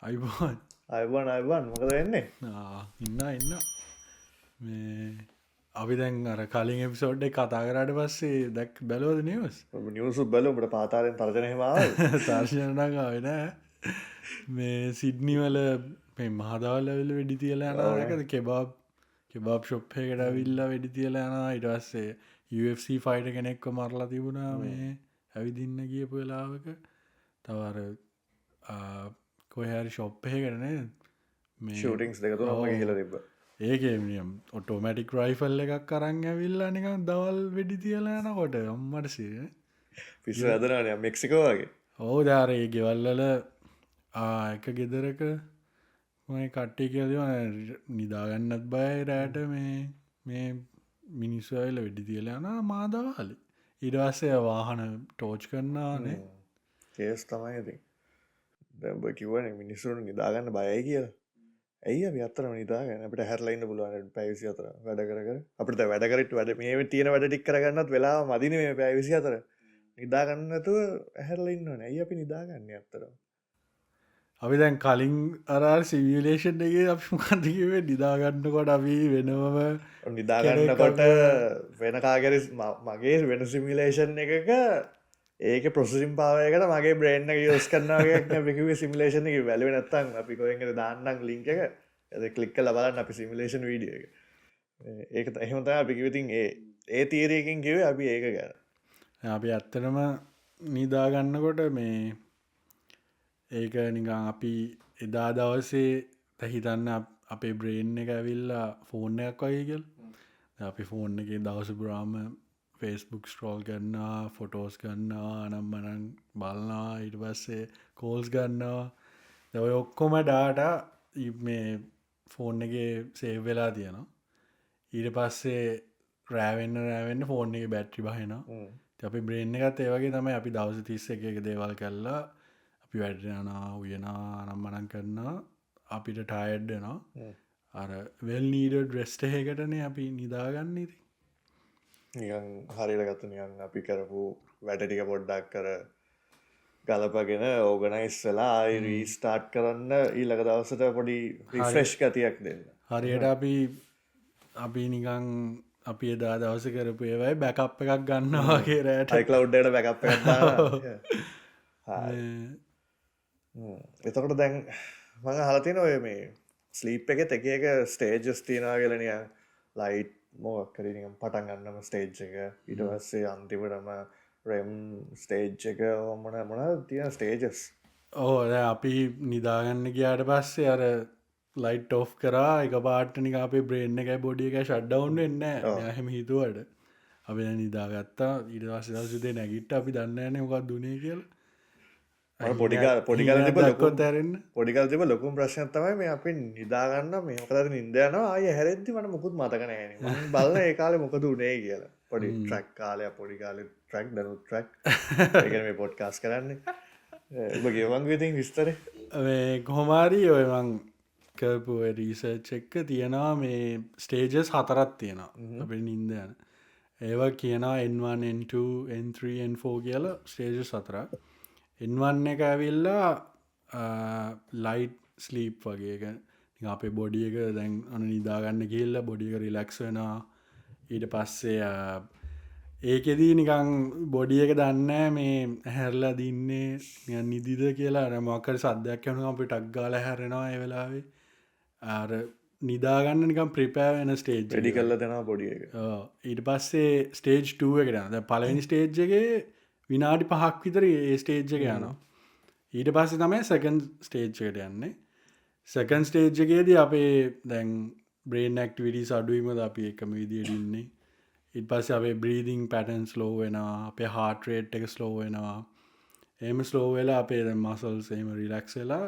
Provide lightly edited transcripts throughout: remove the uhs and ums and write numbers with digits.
අයිබෝන් අයිවන් මොකද වෙන්නේ ඉන්න මේ අපි දැන් අර කලින් එපිසෝඩ් එක කතා කරාට පස්සේ දැක් බැලෝද නිවස් නිවසු බලමට පාතාරයෙන් තර්ජනයවාව තර්ශනටාවෙන මේ සිඩ්නිවල මහදවල්ල වෙල වෙඩි තියල යනකද කෙබාබ් ශොප්හයකට විල්ලා වෙඩි තියල යන ඉටවස්සේ UFC ෆයිට කෙනෙක්ව මරලා තිබුණා මේ ඇවිදින්න කියපු වෙලාවක තවර කොහැරි ශොප්පය කරන ෂටිංස් දෙකතු නොම කියල තිබ ඒකමියම් ඔටෝමටික් රයිෆල් එකක් කරන්න ඇවිල්ලා නිකන් දවල් වෙඩි තියලා යනකොට අම්මට සිය පිස ඇදනනය මෙක්සිකෝ වගේ ඕ ධාරයේ ගෙවල්ලල එක ගෙදරක මයි කට්ටි කියද නිදාගන්නත් බය රෑට මේ මිනිස්සයිල වෙඩි තියලයන මාදවාලි ඉඩවස්සය වාහන ටෝච් කරන්නානේ කේස් තමයි ඇති දැම්බ කිවන මිනිස්සුන් නිදාගන්න බයයි කියලා ඇයි අත්තර නිදාගන්න අපට හැරලයින්න පුළුවන් පැවිසි අතර වැඩ කර අපට වැඩකරට වැඩ මේ තියෙන වැඩ ටික් කරගන්නත් වෙලා මදින මේ පැවිසි අතර නිදාගන්නතුව ඇහැරලඉන්නවන ඇයි අපි නිදාගන්න අත්තර අපි දැන් කලින් අරල් සිවියලේෂන් එක අපි මන්දිකිවේ නිදාගන්නකොට අපි වෙනවම නිදාගන්නකොට වෙන කාගර මගේ වෙන සිමිලේෂන් එකක ඒක ප්‍රසිම් පාවයකට මගේ බ්‍රේන්් යෝස් කරනාගේ පිකිව සිමිලේෂන එක වැලව නත්තන් අපි කොයකට දාන්නක් ලිංක එක ඇද කලික්ක ලබලන්න අපි සිමිලේෂන් වීඩිය එක ඒක එහෙමත අපිකිවතින් ඒ තීරයකින් කිවේ අපි ඒක ගැන අපි ඇත්තනම නිදාගන්නකොට මේ ඒක නිකං අපි එදා දවසේ තැහිතන්න අපේ බ්‍රේන් එක ඇවිල්ලා ෆෝර්න එකක් වගේ කියල් අපි ෆෝන් එක දවස පුරාම ෆේස්බුක් ස්ට්‍රෝල් කරන්නා ෆොටෝස් ගන්නවා අනම් මනන් බලන්නවා ඉට පස්සේ කෝල්ස් ගන්නවා දවයි ඔක්කොම ඩාට මේ ෆෝන් එක සේව් වෙලා තියෙනවා ඊට පස්සේ රෑවෙන්න ෆෝන් එක බැට්‍රි බහිනවා අපි බ්‍රේන් එකත් ඒවගේ තමයි අපි දවස තිස්ස එක දේවල් කල්ලා අපි වැඩනා උයනා අනම් මනන් කරන්නා අපිට ටයඩ්ඩනවා අර වෙල් නීඩ ඩ්‍රෙස්ටහකටන අපි නිදාගන්න ඉති නිකන් හරිට ගත්තු නිකන් අපි කරපු වැඩටික පොඩ්ඩක් කර ගලපගෙන ඕගනයිස් වෙලා රීස්ටාර්ට් කරන්න ඊළක දවසට පොඩි රිෆ්‍රෙෂ් ගතියක් දෙන්න හරියට අපි නිකං අපි එදා දවස කරපු ඒවයි බැකප් එකක් ගන්නවාගේ රෑට යිකලව්ඩට බැකප් එතකොට දැන් මඟ හලතින ඔය මේ ස්ලීප් එක එක ස්ටේජස් තියනා කියලනිය ලයිට් මොක්කරනිම් පටන් ගන්නම ස්ටේජ් එක ඉටවස්සේ අන්තිපටම රෙම් ස්ටේජ් එක මොන තියෙන ස්ටේජස් ඕ අපි නිදාගන්න ගයාට පස්සේ අර ලයිට් ඔෆ් කරා එක පාට්නික අපේ බ්‍රේන්න එකයි බොඩිය එක ෂඩ්ඩවන්් වෙන්න හැම හිතුවට අපි නිදාගත්තා ඉඩවාස දසුදේ නැගිට්ට අපි දන්නන මොකක් දුනේ කියල පොඩිකල් තැරන්න පොඩිකල් තිබ ලොකුම් ප්‍රශ්නත්තමයි මේ අපි නිදාගන්න මේ මොකද නින්දයනවා අය හැරෙද්දි මට මොකුත් මතකනෑ බලන්න ඒ කාලෙ මොකද උනේ කියලා පොඩි ට්‍රක් කාලය පොඩිකාල ට්‍රක් දනු ට්‍රක් මේ පොඩ්කාස් කරන්න ගේවන්ගතින් විස්තර කොහොමාරී ඔයමං කරපු රීසර්ච් එක්ක තියෙනවා මේ ස්ටේජස් හතරත් තියෙනවා අප නින්දයන ඒවා කියනවා N1 N2 N3 N4 කියලා ස්ටේජස් හතරක් එන්වන්න එක ඇවිල්ලා ලයිට් ස්ලීප් වගේක අපේ බොඩිය එක දැන් අන නිදාගන්න කියල්ල බොඩික රිලක්ස් වෙනවා ඊට පස්සේ ඒකෙදී නිකං බොඩිය එක දන්න මේ හැරලා දින්නේ නිදිද කියලා මොකර සද්‍යයක් යනු අපි ටක් ගාල හැරෙනවා ඒ වෙලාවේ ආර නිදාගන්න නිකම් ප්‍රිපෑ වෙන ස්ටේජ් ඩි කල්ල දෙෙන බොඩිය එක ඊට පස්සේ ස්ටේජ් 2 එකට ද පලනි ස්ටේජ්ගේ විනාඩි 5ක් විතර ඒ ස්ටේජ් එක යනවා ඊට පස්සේ තමයි සැකන් ස්ටේජ් එකට යන්නේ සැකන් ස්ටේජ් එකේදී අපේ දැන් බ්‍රේන් ඇක්ටිවිටීස් අඩුවීමද අපි එකම විදියට ඉන්නේ ඊට පස්සේ අපේ බ්‍රීදිං පැටර්න් ස්ලෝ වෙනවා අපේ හාර්ට් රේට් එක ස්ලෝ වෙනවා එහෙම ස්ලෝ වෙලා අපේ දැන් මසල්ස් එහෙම රිලැක්ස් වෙලා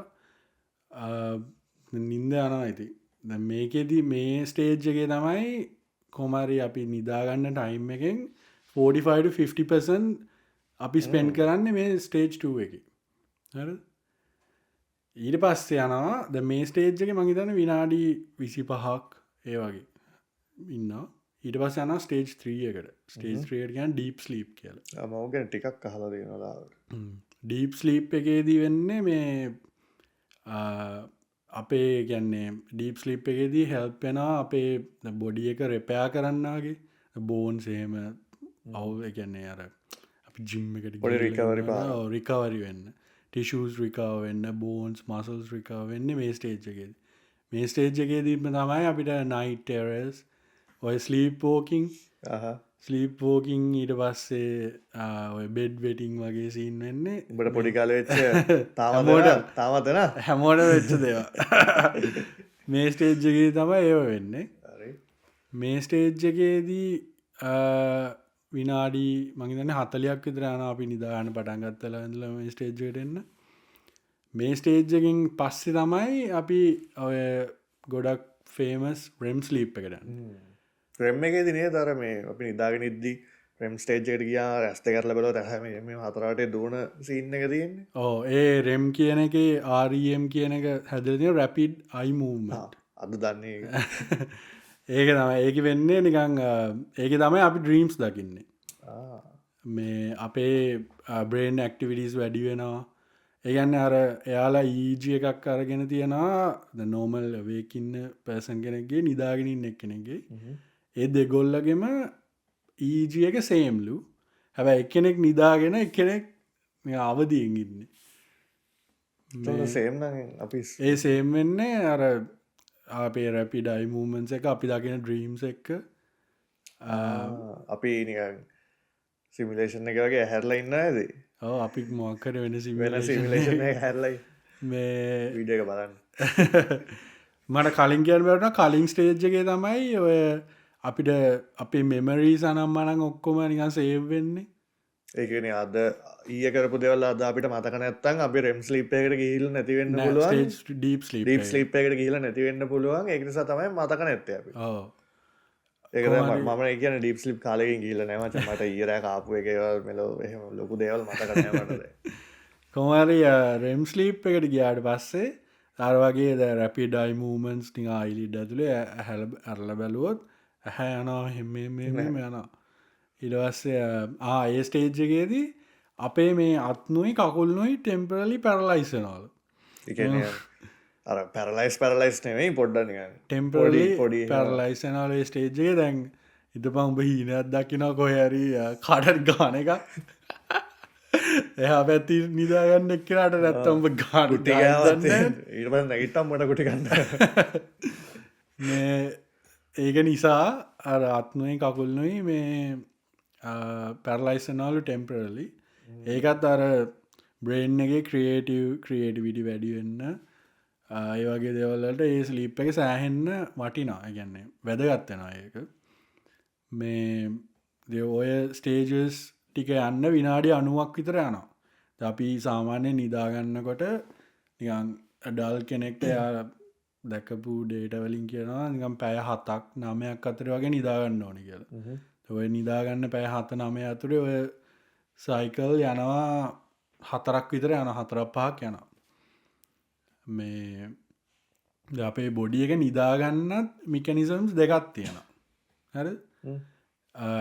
නිින්ද යනවා ඉතින් දැන් මේකෙදී මේ ස්ටේජ් එකේ තමයි කොහමරි අපි නිදාගන්න ටයිම් එකෙන් 45 to 50% අපි ස්පෙන්ඩ් කරන්න මේ ස්ටේජ් 2 එක ඊට පස්සේ යනවා ද මේ ස්ටේජ් එක මහිතන විනාඩි 25ක් ඒ වගේ ඉන්න ඊට පස් යන ස්ටේජ් 3 එකට ස්ටේජ් 3 ගන් ඩීප් ස්ලීප් කියල මෝගැන ටිකක් කහල දෙනවා ඩීප් ස්ලීප් එකේදී වෙන්නේ මේ අපේ ගැන්නේ ඩීප් ස්ලිප් එකේදී හෙල්පෙනා අපේ බොඩිය එක රෙපයා කරන්නගේ බෝන් සේම අවු ගැන්නේ අර අපි ජිම් එකට පොඩි recovery පාර. රිකවරි වෙන්න ටිෂස් රිකාව වෙන්න බෝන්ස් මසල්ස් රිකාව වෙන්න මේ ස්ටේජ් එකේද මේ ස්ටේජ් එකේදීම තමයි අපිට නයිට් ටෙරස් ඔය ස්ලීපෝකින් ස්ලීප් වෝකින් ඊට පස්සේ බෙඩ් වෙටිං වගේ සීන් වෙන්නේ උඹට පොඩි කාලේ වෙච්ච තාමතන හැමෝට වෙච්ච දේවා මේ ස්ටේජ් එකේ තමයි ඒව වෙන්නේ මේ ස්ටේජ් එකේදී විනාඩි මගේදන්න 40ක් විතර යනවා අපි නිදාගන්න පටන් ගත්තලා ඉඳලා මේ ස්ටේජ් එකට එන්න මේ ස්ටේජ් එකකින් පස්සේ තමයි අපි ඔය ගොඩක් ෆේමස් REM ස්ලීප් එකට යන්නේ රෙම් එකේ දිනේ තර මේ අපි නිදාගෙන ඉද්දි රෙම් ස්ටේජ් එකට ගියා රැස්ත කරලා බලුවා තැහැම මේ හතරට දුවන සීන් එක තියෙන්නේ ඒ REM කියන එකේ REM කියන එක හැදලා තියෙන rapid eye movement අද දන්නේ ඒක තමයි ඒක වෙන්නේ නිකන් ඒකේ තමයි අපි ඩ්‍රීම්ස් දකින්නේ මේ අපේ බ්‍රේන් ඇක්ටිවිටීස් වැඩි වෙනවා ඒ කියන්නේ අර එයාලා EEG එකක් අරගෙන තියනවා ද නෝමල් අවේක් ඉන්න පර්සන් කෙනෙක්ගේ නිදාගෙන ඉන්න එක්කෙනෙක්ගේ ඒ දෙගොල්ලගෙම EEG එක සේම්ලු හැබැයි එක්කෙනෙක් නිදාගෙන එක්කෙනෙක් අවදියෙන් ඉන්නේ සේම් අපි ඒ සේම් වෙන්නේ අර අපේ රැපිඩ් අයි මූවමන්ට්ස් එක අපි දකින ඩ්‍රීම්ස් එක්ක අපි නිකන් සිමිලේෂන් එක වගේ හැරලා ඉන්න ඇද අපි මොක්කර වෙන සිමිලේෂන් හැරලයි මේ විඩ එක බලන්න මට කලින් කියන්න බැට කලින් ස්ටේජ් එකේ තමයි ඔය අපිට අපේ මෙමරී සනම් මනං ඔක්කොම නිකන් සේව් වෙන්නේ ඒකන අද ඊය කරපු දෙවල් අද අපිට මතක නැත්තන් අපි රෙම් ස්ලිප් එකට ගිහිල් නැතිවෙන්න පුළුවන් ඩීප් ස්ලිප් එකට ගිහිල නැතිවෙන්න පුළුවන් ඒක නිසා තමයි මතක නැත්ත අපි ඒක මම කියන ඩීප් ස්ලිප් කාලකින් ගිහිල්ල නැමච මට ඊර කාපු එකවල් මෙලෝ එහෙම ලොකු දේවල් මතක නෑමටද කොමරි රෙම් ස්ලිප් එකට ගියාට පස්සේ අර වගේ ද රැපි ඩයි මූමන්ස් ටිං අයිලිඩ් ඇතුළේ හැල අරල බැලුවොත් ඇහැ යනවා හෙම යනවා ඉඩවස්සේ ඒ ස්ටේජ්ජගේදී අපේ මේ අත්නුයි කකුල්නුයි ටෙම්පරලි පැරලයිසනවාල අර පැරලයිස් නෙවෙයි පොඩ්ඩනික ටෙම්පරලි පොඩි පැරලයිසනාලේ ස්ටේජ්ජගේ දැන් ඉත පංඹ හීනත් දකින කොහැරි කාටට ගාන එක එහ පැත්ති නිදාගන්න එක්කරට නැත්තම්ඹ ගාඩුට ඉට නැගිටම් මට කුටිගන්න ඒක නිසා අර අත්නුවයි කකුල්නුයි මේ පැරලයිසනාලු ටෙම්පරලි ඒකත් අර බ්‍රේන් එක ක්‍රියේටිවිටි වැඩිවෙන්න ඒ වගේ දෙවල්ලට ඒ ස්ලිප් එක සෑහෙන්න වටිනා ගැන්නේ වැදගත්වෙන ඒක මේ ඔය ස්ටේජස් ටික යන්න විනාඩි 90ක් විතර යනවා අපි සාමාන්‍ය නිදාගන්නකොට නිකන් ඩල් කෙනෙක්ට යා දැකපු ඩේට වලින් කියනවා නිකම් පැය 7ක් 9ක් අතර වගේ නිදාගන්න ඕනි කියලා ඔය නිදාගන්න පැය 7-9 අතුරේ ඔය සයිකල් යනවා 4ක් විතර යන 4-5ක් යනවා මේ අපේ බොඩි එක නිදාගන්නත් මිකනිසම්ස් දෙකක් තියෙනවා හරි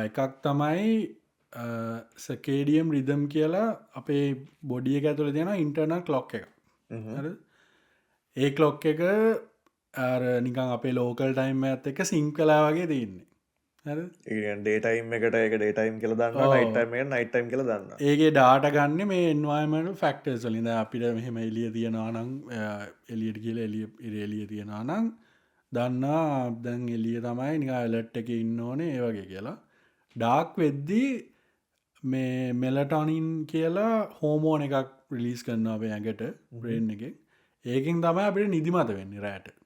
එකක් තමයි සකේඩියම් රිදම් කියලා අපේ බොඩිය එක ඇතුළ තියෙන ඉන්ටර්නල් ක්ලොක් එක ඒ ක්ලොක් එක නිකන් අපේ ලෝකල් ටයිම් ඇත් එක සිං කලා වගේ තියන්නේ ඩේටයිම් එකට එක ඩේටයිම් කියල දන්න නයිටම නයිටයිම් කියල දන්න ඒගේ ඩාට ගන්න මේ එන්වයිමට ෆක්ටර්ස් වලින්ද අපිට මෙහෙම එලිය තියෙනවා නං එලියට කියල එලිය තියෙනවා නං දන්නා දැන් එලිය තමයි නික එලට් එක ඉන්න ඕනේ ඒ වගේ කියලා ඩාක් වෙද්දී මේ මෙලටොනින් කියලා හෝමෝන එකක් රිලිස් කරන්නවා අපේ ඇඟට බ්‍රේන් එක ඒකින් තමයි අපිට නිදිමත වෙන්නේ රෑට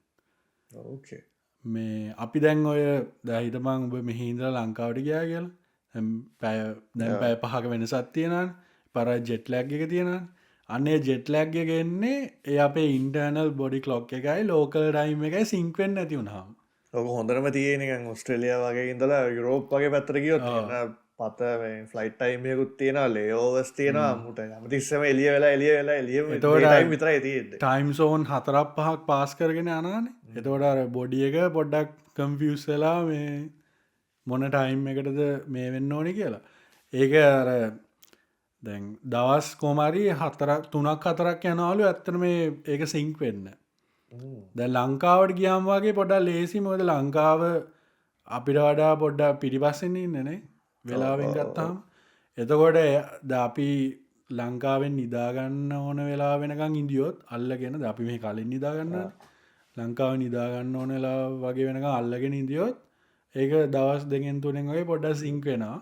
මේ අපි දැන් ඔය දැහිතමං ඔබ මෙහින්දල ලංකාවට ගයා කියලා පැය දැන් පැය පහක වෙනසත් තියෙනන් පර ජෙට්ලැග් එක තියෙන අන්නේ ජෙට්ලැග් එක එන්නේ ඒ අපේ ඉන්ටර්නල් බොඩි ලොක් එකයි ලෝකල් ඩයිම් එකයි සිංක්වෙන් ඇති වුණහම ඔක හොඳරම තියෙනක ඔස්ට්‍රලිය වගේ ඉඳලා යුරෝප් වගේ පැත්තර කියොත් පත ෆලයිට්ටයිමයකුත් තියෙන ලේෝවස් තියෙන මුට මතිස්සම එලිය වෙලා එලිය වෙලා එලිය තෝටයිම් විතර ඇති ටයිම් සෝන් 4-5ක් පාස් කරගෙන යනාන එතෝට බොඩිය එක පොඩ්ඩක් කම්ෆියස් වෙලා මේ මොන ටයිම් එකටද මේ වෙන්න ඕනි කියලා ඒක අර දැන් දවස් කෝමරි 3-4ක් යනවලු ඇත්තට මේ ඒක සිංක් වෙන්න. දැන් ලංකාවට ගියාම වගේ පොඩ්ඩක් ලේසි මොකද ලංකාව අපිට වඩා පොඩ්ඩක් පිටිපස්සෙන් ඉන්නනේ වෙලාවෙන් ගත්තාම. එතකොට අපි ලංකාවෙන් නිදාගන්න ඕන වෙලා වෙනකං ඉදිියොත් අල්ලගෙන ද අපි මේ කලින් නිදාගන්න ලංකාව නිදාගන්න ඕන වෙලා වගේ වෙනක අල්ලගෙන ඉදිියොත් ඒක දවස් දෙගෙන් තුනෙන් වගේ පොඩ්ඩ සිංක් වෙනවා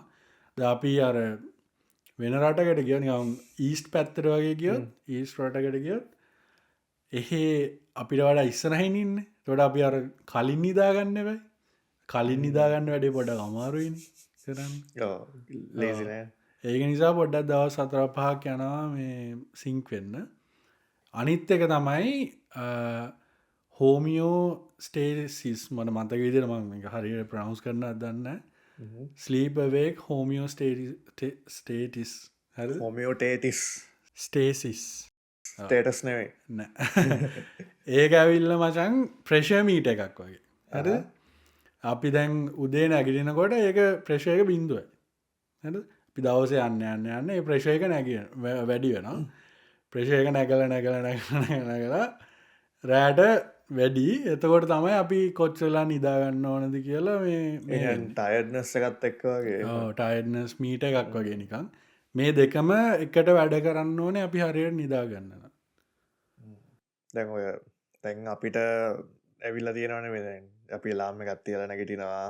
ද අපි අර වෙන රටකට ගිය ඊස්ට පැත්තර වගේ ගියොත් ඊස් රටකට ගියොත් එහෙ අපිට වඩා ඉස්සරහින් ඉන්න තොට අපි අර කලින් නිදාගන්න බයි කලින් නිදාගන්න වැඩේ පොඩ අමාරුයින් කරන්න ලේසිනෑ ඒක නිසා පොඩ්ඩක් දවස් 4-5ක් යනවා මේ සිංක් වෙන්න අනිත් එක තමයි හෝමියෝ ස්ටේසිස් මට මතක විදිර මං හරියට ප්‍රනවස් කරන්න දන්න ස්ලීපවේක් හෝමියෝ ස්ටේටිස් හ හොමියෝටේටිස් ස්ටේසිස් ස්ටේටස් නෙවේ ඒක ඇවිල්ල මචන් ප්‍රශමීට එකක් වගේ හ අපි දැන් උදේ නැගිටිනකොට ඒක ප්‍රශයක බින්දුව හ පිදවස යන්න යන්න ඒ ප්‍රශයක නැග වැඩි වෙන ප්‍රශයක නැකල නැකලා රෑට වැඩි එතකොට තමයි අපි කොච්චලා නිදාගන්න ඕනද කියලා මේ ටයඩ්නස්ස එකත් එක්ක වගේ ටයිඩ්නස් මීට එකක් වගේ නිකං මේ දෙකම එකට වැඩ කරන්න ඕනේ අපි හරියට නිදාගන්න දැන් ඔය තැන් අපිට ඇවිල්ල තියෙනවන වෙදැන් අපි ලාම ගත්තියල නැගිටිනවා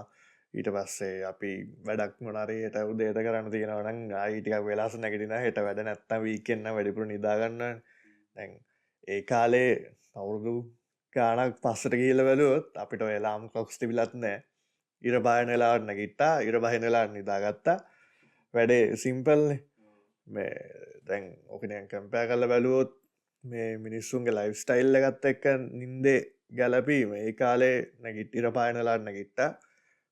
ඊට පස්සේ අපි වැඩක් මොනරයට උදේත කරන්න තියෙනවන ආයිටික වෙලාස නැගටින හට වැඩ නැත්ත වීකෙන්න්න වැඩිපුර නිදාගන්න දැන් ඒ කාලේ අවුරුදු ගානක් පස්සට කියල වැලුවොත් අපිට වෙලාම් කොක්ස් තිබිලත් නෑ ඉර බායන වෙලාට නැගිට්ටා ඉර බහිනලා නිදාගත්තා වැඩේ සිම්පල්නේ මේ දැන් ඕකනයන් කම්පෑ කල බැලුවොත් මේ මිනිස්සුන්ගේ ලයිෆ් ස්ටයිල්ල ගත්ත එක්ක නින්දේ ගැලපීම ඒ කාලේ නැගිට ඉර පායනලාට නැගිට්ට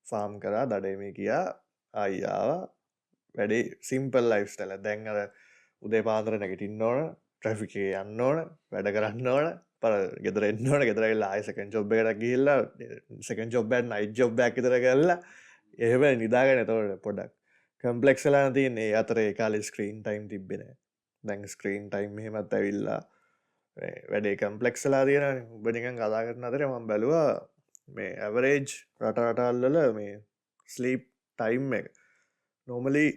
ෆාම් කරා දඩේමි කියා අයියාව වැඩේ සිම්පල් ලයිෆ්ස්ටල දැන් අර උදේ පාදර නැගිටින්න ඕන ට්‍රෆිකේ යන්න ඕන වැඩ කරන්න ඕන පර ගෙදර එන්නවන ගෙදරයි ආයසකන් ජොබ් එකට ගිල්ලා සකන් ජොබ්බැන් අයි ජොබ්බැක් තර කරලා එහෙම නිදාගෙන තවට පොඩක් කම්පලෙක්සලා තියන්නේ අතර කාල ස්ක්‍රීන් ටයිම් තිබෙන දැන් ස්ක්‍රීන් ටයිම් හෙමත් ඇවිල්ලා වැඩේ කම්පලෙක්සලා තියෙන උබනිකන් කතා කරන අතර මම් බැලවා මේ ඇවරේජ් රටරටල්ලල මේ ස්ලීප් ටයිම් එක නොමලි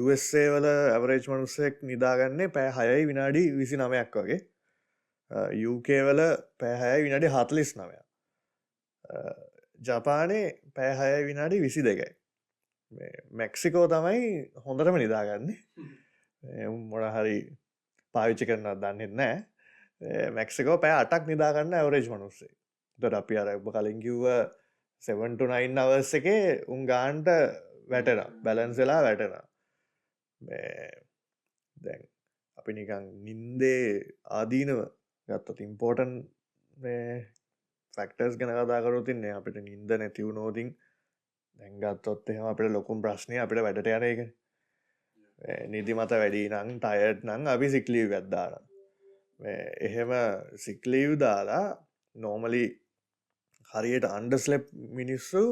USA වල ඇවරේජ් මනුස්සෙක් නිදාගන්නේ පෑ 6 විනාඩි 29ක් වගේ UK වල පෑහය විනාඩි 49 ජපානේ පෑහය විනාඩි 22යි මෙක්සිකෝ තමයි හොඳටම නිදාගන්නේ මොනහරි පාවිච්චි කරන්න දන්නෙත් නෑ මෙක්සිකෝ පෑ 8ක් නිදාගන්න ඇවරේජ් මනුස්සේ තොට අපි අර කලින් කිව්ව 7-9 අවස් එකේ උන් ගාන්ට වැටෙන බැලන්සලා වැටෙන දැන් අපි නිකං නින්දේ ආදීනව ගත්තත් ඉම්පෝර්ටන් ෆක්ටර්ස් ගැන කතාකරොතින්නේ අපිට නින්ද නැතිව නෝතින් දැන්ගත්තොත් එහම අපිට ලොකුම් ප්‍රශ්නය අපිට වැඩට යන එක නිදි මත වැඩි නං ටයට් නං අපි සික්ලීව් ගත්දාන එහෙම සික්ලීව් දාලා නෝමලි හරියට අන්ඩස්ලෙප් මිනිස්සු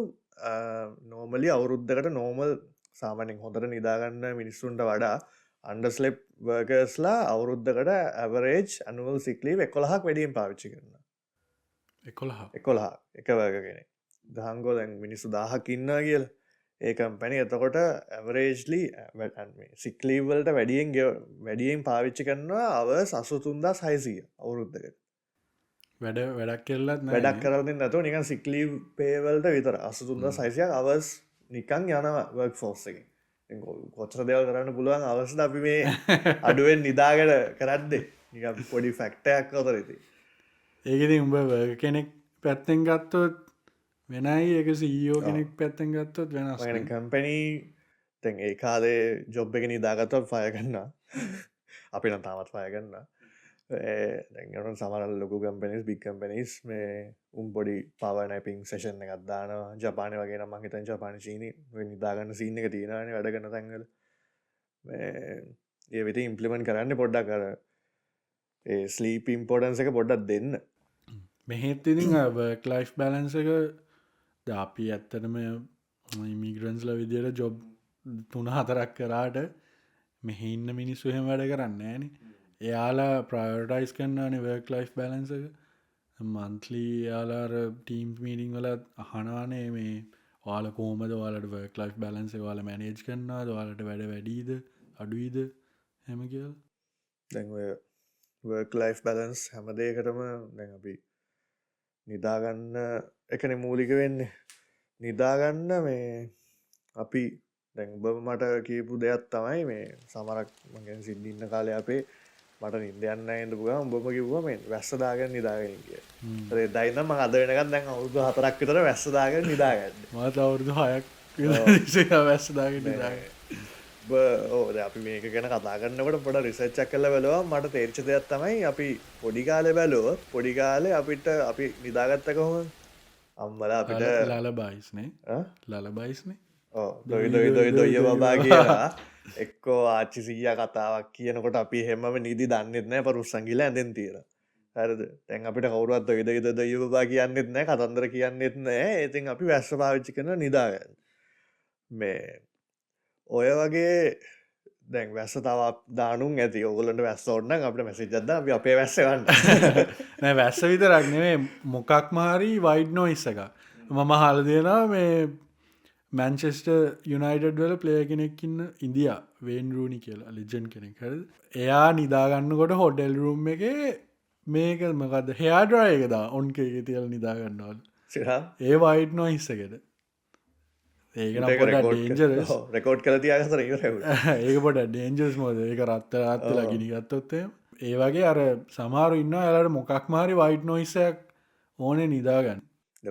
නෝමලි අවුරුද්ධකට නෝමල් සාමනෙන් හොඳට නිදාගන්න මිනිස්සුන්ට වඩා අන්ඩස්ලෙප් වර්කස්ලා අවුරුද්ධකට ඇවරේජ් අනුවල් සික්ලීව 11ක් වැඩියෙන් පාවිච්චි කරන 11 එක වර්ගගෙන දහංගෝ දැන් මිනිස්සු 1000ක් ඉන්න කියල ඒකම් පැණි එතකොට ඇවරේජ්ලි සික්ලීවල්ට වැඩියෙන් පාවිච්චි කරනවා අව සසුතුන්දා සයිසිය අවුරුද්ධකට වැඩක් කෙල්ලත් වැඩක් කරන්න නැතු නිකන් සික්ලීව් පේවල්ට විතර අසුතුන්ද සයිසියක් අවස් නිකං යන වර්ක් ෆෝස් එක කොච්චර දෙවල් කරන්න පුළුවන් අවස්ද අපි මේ අඩුවෙන් නිදාගට කරද්දේ නික පොඩි ෆැක්ටයක් කොතරති ඒකති උඹ කෙනෙක් පැත්තෙන් ගත්තොත් වෙනයි ඒක සීෝ කෙනෙක් පැත්තෙන් ගත්තොත් වෙනස් කම්පැනී තැන් ඒ කාලේ ජොබ් එක නිදාගත්තොත් ෆය කන්න අපි නම් තාමත් ෆය කන්න දැගට සමරල් ලොකු කම්පනිස් බික් කම්පනිස් මේ උම් පොඩි පවනැපින් සේෂන් එකත් දානවා ජපානය වගේ නම් මහිතන් ජපාන චීනි නිදාගන්න සින්න එක තියෙනන වැඩගන්න තැන්ගල ඒ වෙති ඉම්පලිමෙන්ට් කරන්න පොඩ්ඩක් කර ඒ ස්ලීප ඉම්පෝටන්ස එක පොඩ්ඩක් දෙන්න මෙහෙත් ඉතින් ලයිෆ් බැලන්ස එක ද අපි ඇත්තටම ඉමිග්‍රන්ස්ල විදියට ජොබ් 3-4ක් කරාට මෙහි ඉන්න මිනිස්සු එහෙම වැඩ කරන්න ෑන එයාලා ප්‍රයෝටයිස් කරන්නන වර්ක් ලයිෆ් බැලන්සක මන්ත්ලී යාලාර ටීම් මීටිං වල අහනානේ මේ වාල කෝමද වාලට වර්ක් ලයිෆ් බැලන්ස වාල මැනේජ් කරන්නා වාලට වැඩ වැඩීද අඩුයිද හැම කියල් දැන් වර්ක් ලයිෆ් බැලන්ස් හැමදේකටම දැන් අපි නිදාගන්න එකන මූලික වෙන්නේ නිදාගන්න මේ අපි දැන්බ මට කියපු දෙයක් තමයි මේ සමරක් මගෙන් සිද්ධින්න කාලය අපේ මට නිදයන්න එඳපුග උඹම කිව්වමෙන් වැස්සදාගෙන නිදාගෙන කිය දයිනම අද වෙනකත් දැන් අවුදු 4ක් විතර වැස්සදාගෙන නිදාගන්න මත අවුරුදු 6ක් වැස්සදාගෙන නිදාගන්න ඕද අපි මේක ගැන කතාගන්නකට පොඩ රිසච්චක් කල බැලවා මට තේර්ච දෙයක් තමයි අපි පොඩිකාලෙ බැලුව පොඩිකාලෙ අපිට අපි නිදාගත්ත කොහොම අම්මල අපිට ලල බයිස්නේ ලල බයිස්නේ දොය බබා කියලා එක්කෝ ආච්චි සීය කතාවක් කියනකොට අපි හෙම නිදි දන්නෙත් නෑ පරුස්සංගිල ඇඳෙන් තියෙන හරද තැන් අපිට කවරුවත් විද දොය බා කියන්නෙත් නෑ කතන්දර කියන්නෙත් නෑ ඉතින් අපි වැස්ස පාවිච්චි කරන නිදාගන්න මේ ඔය වගේ දැන් වැස්ස තව දානුන් ඇති ඔගලට වැස්ස ඔන්න අපට මැසිජද්ද අපි අපේ වැස්සවන්න නෑ වැස්ස විතරක් නෙවේ මොකක් මාරි වයිඩ් නොයිස් එක මම හල දෙනා මේ මැන්චෙස්ට යුනයිටඩ් වල ප්ලේ කෙනෙක්කින්න ඉන්දිය වේන් රූණි කියලා ලිජන් කෙනෙක් හර එයා නිදාගන්නකොට හොඩෙල් රුම් එක මේක මකද හයාඩරයකදා ඔන්ක එක තියල නිදාගන්නවල් ඒ වයිඩ් නොහිස්සකට ඒක ඩේන්ජරස් රෙකෝඩ් කල තියාගතර ඒක පොට ඩේන්ජස් මෝද ඒක රත්ත රත්තලා ගිනි ගත්තොත්තය ඒ වගේ අර සමාරු ඉන්න ඇලට මොකක් මාරි වයිඩ් නොයිසයක් ඕනේ නිදාගන්න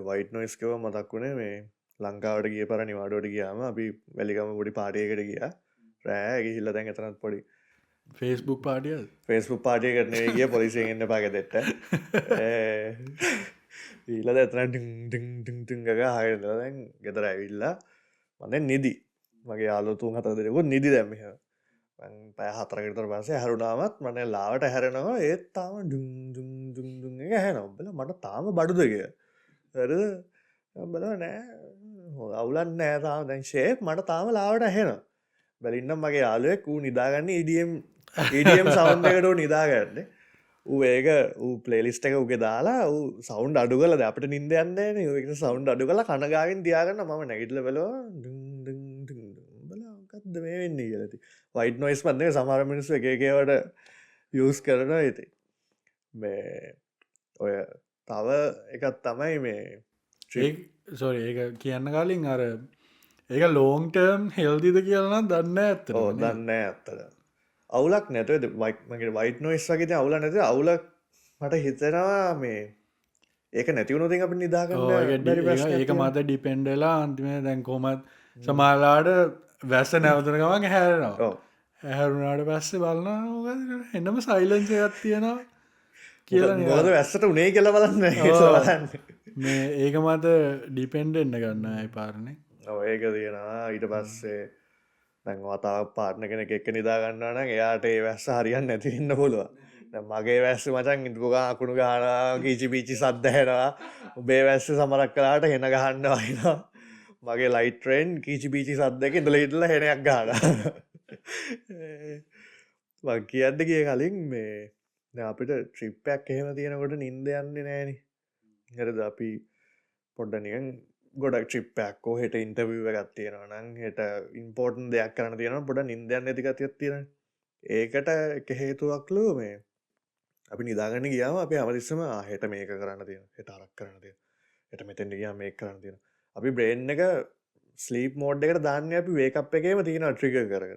වයිට් නොයිස්කව මතක් වුණේ මේ ලංකාවට ගිය පර නිවාඩුවට ගියාම අපි වැලිකම ගොඩි පාටියකට ගිය රෑ හිල්ල දැන් එතනත් පොඩි ෆේස්බුක් පාටිය ෆේස්බුක් පාටිය කරන ගිය පොලිසියෙන්න්න පාගතෙට ඊලද එතන ටිංගක හයදල දැන් ගෙතර ඇවිල්ලා මන නිදි මගේ යාලුතුන් හත දෙෙකුත් නිදි දැම්මිහ පැය 4කට පස්සේ හැරුණාමත් මන ලාවට හැරෙනවා ඒත් තාම ඩුම් හැ නොබල මට තාම බඩුද කිය හර බල නෑ අවුලන් නෑතාම දැන් ශේප් මට තාම ලාවට ඇහෙන බැලින්නම් මගේ යාලුවෙක් වූ නිදාගන්න ඉඩියම් සෞන්්ඩකට නිදාගන්න ඒක පලේලිස්ට එක උගේ දාලා සෞන්් අඩු කල අපට නින්දයන්න ඒ සෞන්් අඩු කල කනගාවෙන් තියාගන්න මම නැගිටල බලෝ බලකක්ද මේ වෙන්නේ කියලති වයිට නොයිස් පත්ය සමර මිනිස්සු එකකවට යස් කරන ඇති මේ ඔය තව එකත් තමයි මේ සොර ඒක කියන්න කලින් අර ඒක ලෝන්ටර්ම් හෙල්දිද කියලන දන්න ඇත්ත දන්න ඇත්තට අවුලක් නැතද වයිමගේ වයිට නොයිස් වගේ අවුල නැති අවුලක් මට හිතනවා මේ ඒක නැතිවුණොති අප නිදාගන්න ඒක මත ඩිපෙන්ඩලා අන්තිම දැන් කොමත් සමාලාට වැස්ස නැවතනකමක් හැරෙනවා ඇහැරුණාට පස්සේ බලන්න එන්නම සයිලන්සයත් තියෙනවා කියලා මොද වැස්සට උනේ කියල බලන්න බලන්න මේ ඒක මත ඩිපෙන්ඩ එන්න ගන්න ඇයි පාරණය ඒක තියෙනවා ඊට පස්සේ දැන්වතා පාට්න කෙනෙ එක්ක නිදාගන්නන එයාට ඒ වැස්ස හරියන් නැතිරන්න පුළුව මගේ වැස්ස මචන් ඉදුකා අකුණු ගාන කීචි පිචි සද්ධහැනවා උබේ වැස්ස සමරක් කලාට හෙන ගහන්න වයිනවා මගේ ලයිටරෙන් කීචි පිචි සද්දක ඉදල ඉටල හෙනයක් ගාන කියන්න කිය කලින් මේ අපිට ට්‍රිප්පයක් එහෙම තියෙනකොට නින්ද යන්නේ නෑන හරද අපි පොඩ්ඩනියෙන් ගොඩක් ට්‍රිප්පයක්කෝ හෙට ඉන්ටවිව එකත් තියෙනවා නං හෙට ඉම්පෝර්ටන් දෙයක් කරන තියෙන පොඩ නින්දයන්න ඇතිකතියක් තියෙන ඒකට එක හේතුවක්ලෝ මේ අපි නිදාගන්න ගියාම අප අමතිස්සම හට මේක කරන්න තියෙන හෙට අරක් කරන්න තියෙන එට මෙතැට ගියා මේ කරන්න තියෙන අපි බ්‍රේන් එක ස්ලීප් මෝඩ් එකට දාන්න අපි වේකප් එකේම තියෙන ට්‍රික කර